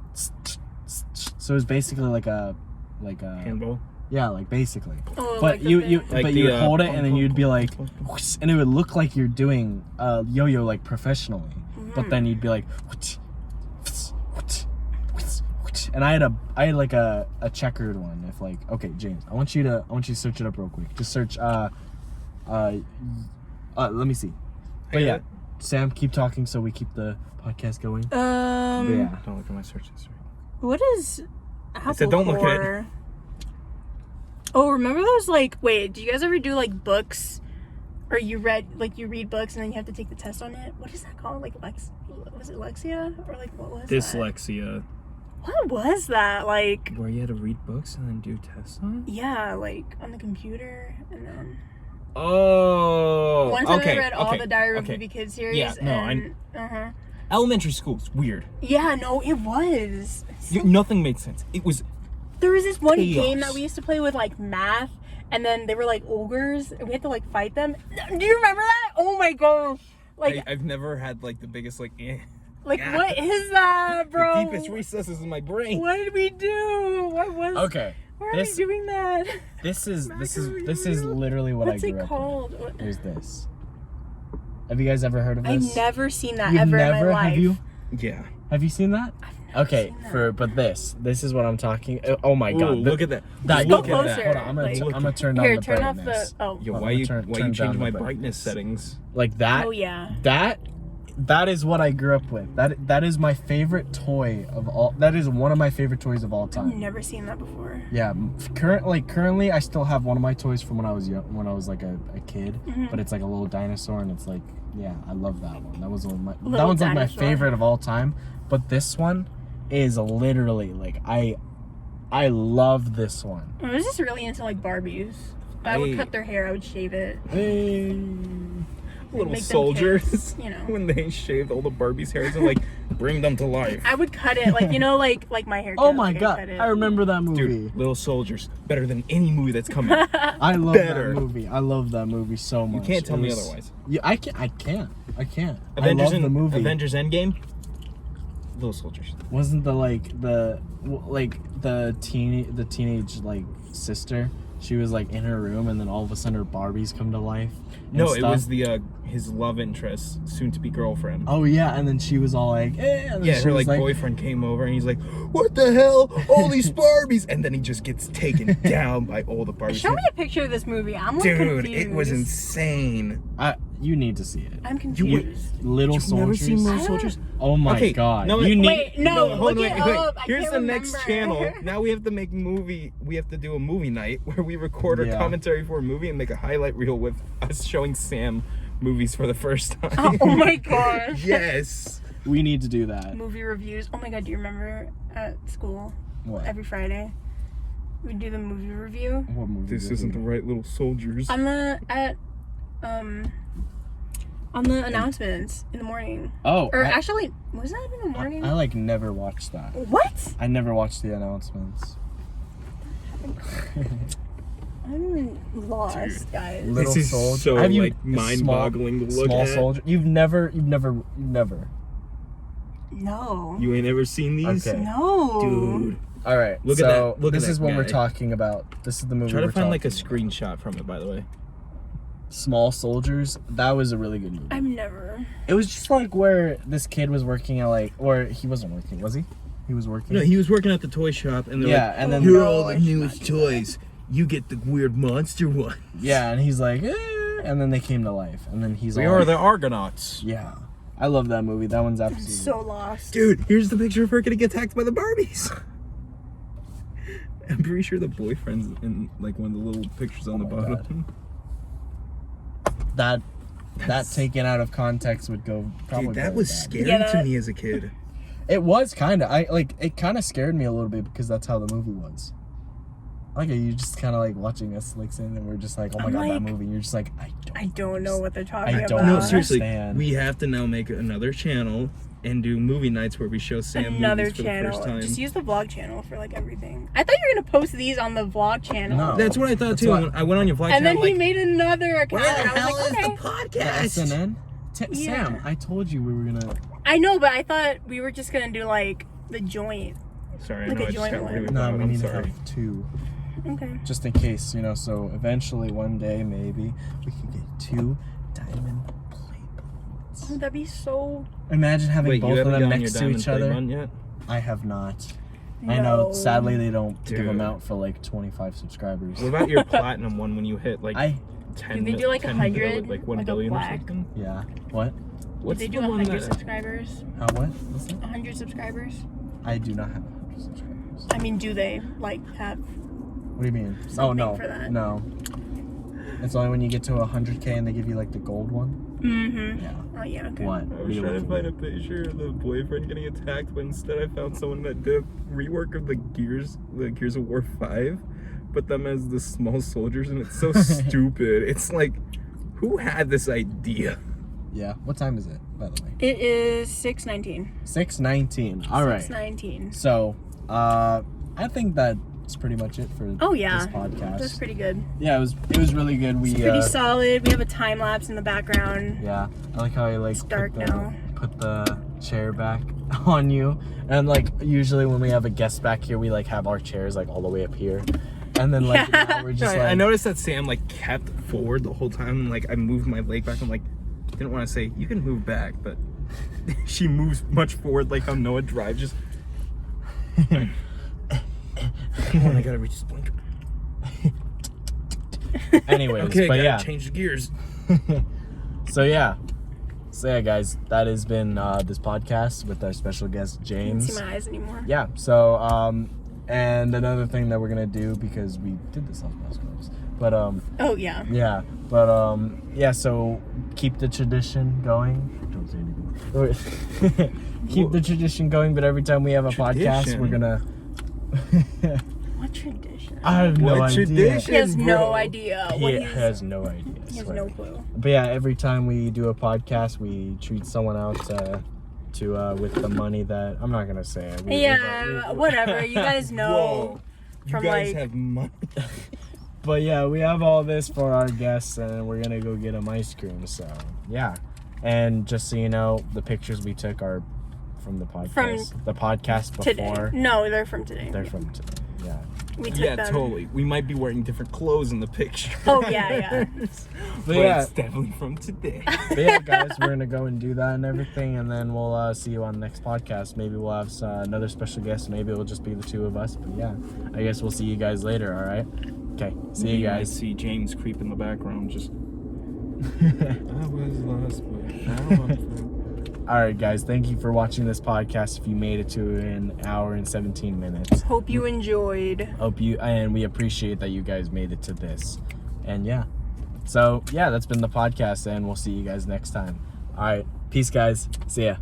So it was basically like a Handball. Yeah, like basically. Oh, But like the you thing. Like but the, you would hold it punk, and then punk, you'd be punk, like, punk, punk. and it would look like you're doing yo-yo like professionally. But then you'd be like, and I had like a checkered one. If like, okay, James, I want you to search it up real quick. Just search let me see. But yeah, Sam, keep talking so we keep the podcast going. But yeah. Don't look at my search history. What is Apple said don't look at it. Core? Oh, remember those like? Wait, do you guys ever do like books, or you read books and then you have to take the test on it? What is that called? Like was it Lexia or like what was Dyslexia. that? What was that like? Where you had to read books and then do tests on it? Yeah, like on the computer and then. Oh. One time I read all the Diary of a Wimpy Kid series. Yeah, no, and, Elementary school's weird. Yeah, no, it was. Nothing made sense. It was. There was this one Chaos. game that we used to play with like math, and then they were like ogres, and we had to like fight them. Do you remember that? Oh my god! Like, I've never had like the biggest like. what is that, bro? The deepest recesses in my brain. What did we do? What was? Okay. Why are we doing that? This is literally what What's I grew it up called? with. There's this. Have you guys ever heard of this? I've never seen that You've ever never, in my life. have you? Yeah. Have you seen that? I've Okay, seen that. but this is what I'm talking. Oh my Ooh, god! look at that. That Go look at that. closer, Hold on, I'm like- gonna turn down Here, the turn off brightness. the. Oh. Yo, Hold why on, you turn change down my the brightness settings? Like that. Oh yeah. That is what I grew up with. That is my favorite toy of all. That is one of my favorite toys of all I've time. never seen that before. Yeah, currently I still have one of my toys from when I was young, when I was like a kid. Mm-hmm. But it's like a little dinosaur, and it's like, yeah, I love that one. That was one of my. Little That one's like my dinosaur. favorite of all time. But this one is literally like I love this one. I was just really into like Barbies. I would Hey. cut their hair. I would shave it. Hey. Little Make them soldiers. kids, you know. When they shaved all the Barbie's hairs and like bring them to life. I would cut it like like my hair. Oh my like, god! cut it. I remember that movie. Dude, Little Soldiers. Better than any movie that's come out. I love Better. that movie. I love that movie so much. You can't tell It me was- otherwise. Yeah, I can't. Avengers I love the movie. Avengers Endgame. Little Soldiers. Wasn't the teenage like sister? She was like in her room, and then all of a sudden her Barbies come to life. and No, it stuff. was the his love interest, soon to be girlfriend. Oh yeah, and then she was all like, eh, and then Yeah, she her was like boyfriend came over and he's like, "What the hell? All these Barbies!" And then he just gets taken down by all the Barbies. Show me a picture of this movie. I'm like Dude, confused. it was insane. You need to see it. I'm confused. Little You've never Soldiers. seen Little I Soldiers? Oh my Okay, god! no, you need. Wait, no, hold look on, it wait. up. I Here's can't the next remember. channel. Now we have to make movie. We have to do a movie night where we record our Yeah. commentary for a movie and make a highlight reel with us showing Sam movies for the first time. Oh my gosh. Yes. We need to do that. Movie reviews. Oh my god, do you remember at school What? every Friday we'd do the movie review What movie? This isn't the right Little Soldiers. on the announcements in the morning. Oh, Or actually, was that in the morning? I like never watched that. What? I never watched the announcements. I'm lost, Dude. guys. Little This is Soldier. so, Have you like, mind-boggling to look small at. Soldier. You've never. No. You ain't ever seen these? Okay. No. Dude. All right. Look at so that. Look at this that is what we're guy. talking about. This is the movie. Try to we're find like a talking about. screenshot from it, by the way. Small Soldiers. That was a really good movie. I've never. It was just like where this kid was working at like, or he wasn't working, was he? He was working. No, he was working at the toy shop, and they're Yeah, like, and then- "Here are No, all I the should newest not do that. toys. You get the weird monster one." Yeah, and he's like, eh, and then they came to life, and then he's We all are like, the Argonauts. Yeah, I love that movie. That one's I'm absolutely. so lost. Dude, here's the picture of her getting attacked by the Barbies. I'm pretty sure the boyfriend's in like one of the little pictures on the my bottom. that That's- taken out of context would go probably. Dude, that very was bad. scary Yeah, to that- me as a kid. It was kind of. It kind of scared me a little bit because that's how the movie was. Like you just kind of like watching us like saying that we're just like, oh my I'm god, that like- movie. And you're just like, I don't know what they're talking I about. don't No, know. seriously, understand. we have to now make another channel and do movie nights where we show Sam Another movies for the channel. first time. Just use the vlog channel for like everything. I thought you were gonna post these on the vlog channel. No. That's what I thought That's too. what- When I went on your vlog And then channel, he like, made another account. where the and I hell was is like, the okay. podcast? SNN. Yeah. Sam, I told you we were gonna. I know, but I thought we were just gonna do like the joint. Sorry, I Like know a I just joint got one. really No, loud. we I'm need to sorry. have two. Okay. Just in case, you know, so eventually one day maybe we can get 2 diamond plate buttons. Oh, that'd be so. Imagine having Wait, you both of haven't them gotten next your to diamond each plate other. run yet? I have not. I know, No. sadly they don't give them Dude. out for like 25 subscribers. What about your platinum one when you hit like I 10? Did they do, like, 10 100, like 1 like a billion or plaque? something? yeah. What? What's Did they the do one 100 that- subscribers? What? What's that? 100 subscribers? I do not have 100 subscribers. I mean, do they like have? What do you mean? Something no. for that. No. It's only when you get to 100K and they give you like the gold one. Mm-hmm. Yeah. Oh yeah. Okay. What? I What are was you trying to looking find a picture of the boyfriend getting attacked, but instead I found someone that did a rework of the Gears of War 5, but them as the small soldiers, and it's so stupid. It's like, who had this idea? Yeah. What time is it, by the way? It is 6:19. 6:19. All right. 6:19. So, I think that's pretty much it for Oh yeah. this podcast. That's pretty good. Yeah, it was really good. We It's pretty solid. We have a time lapse in the background. yeah, I like how I like It's dark now. put the chair back on you, and like usually when we have a guest back here, we like have our chairs like all the way up here, and then like Yeah. now we're just like I noticed that Sam like kept forward the whole time. Like I moved my leg back. I'm like, didn't want to say you can move back, but she moves much forward, like how Noah drives. Just come on, I gotta reach this point. anyways, Okay, but gotta yeah. change the gears. So yeah, guys, that has been this podcast with our special guest I can't James. see my eyes anymore. Yeah. So and another thing that we're gonna do, because we did this on Musgroves, but Oh yeah. yeah, but yeah. So keep the tradition going. Don't say anything. Keep the tradition going, but every time we have a podcast, we're gonna. What tradition? I have no What idea. He has bro? no idea. What He he's, has no idea. I he has swear. no clue. But yeah, every time we do a podcast, we treat someone out to with the money that I'm not gonna say. it. Yeah, whatever. You guys know. Whoa, you from, guys like- have money. But yeah, we have all this for our guests, and we're gonna go get them ice cream. So yeah, and just so you know, the pictures we took are from the podcast. The podcast before. Today. No, they're from today. They're from today. Yeah. We took Yeah, them. totally. We might be wearing different clothes in the picture. Oh yeah, yeah. But yeah. it's definitely from today. But yeah, guys, we're gonna go and do that and everything, and then we'll see you on the next podcast. Maybe we'll have another special guest. Maybe it'll just be the two of us. But yeah, I guess we'll see you guys later. All right. Okay. See you might guys. see James creep in the background. Just I was lost, but now I'm found. All right, guys. Thank you for watching this podcast. If you made it to an hour and 17 minutes, Hope you enjoyed. and we appreciate that you guys made it to this. And yeah. So yeah, that's been the podcast, and we'll see you guys next time. All right. Peace, guys. See ya.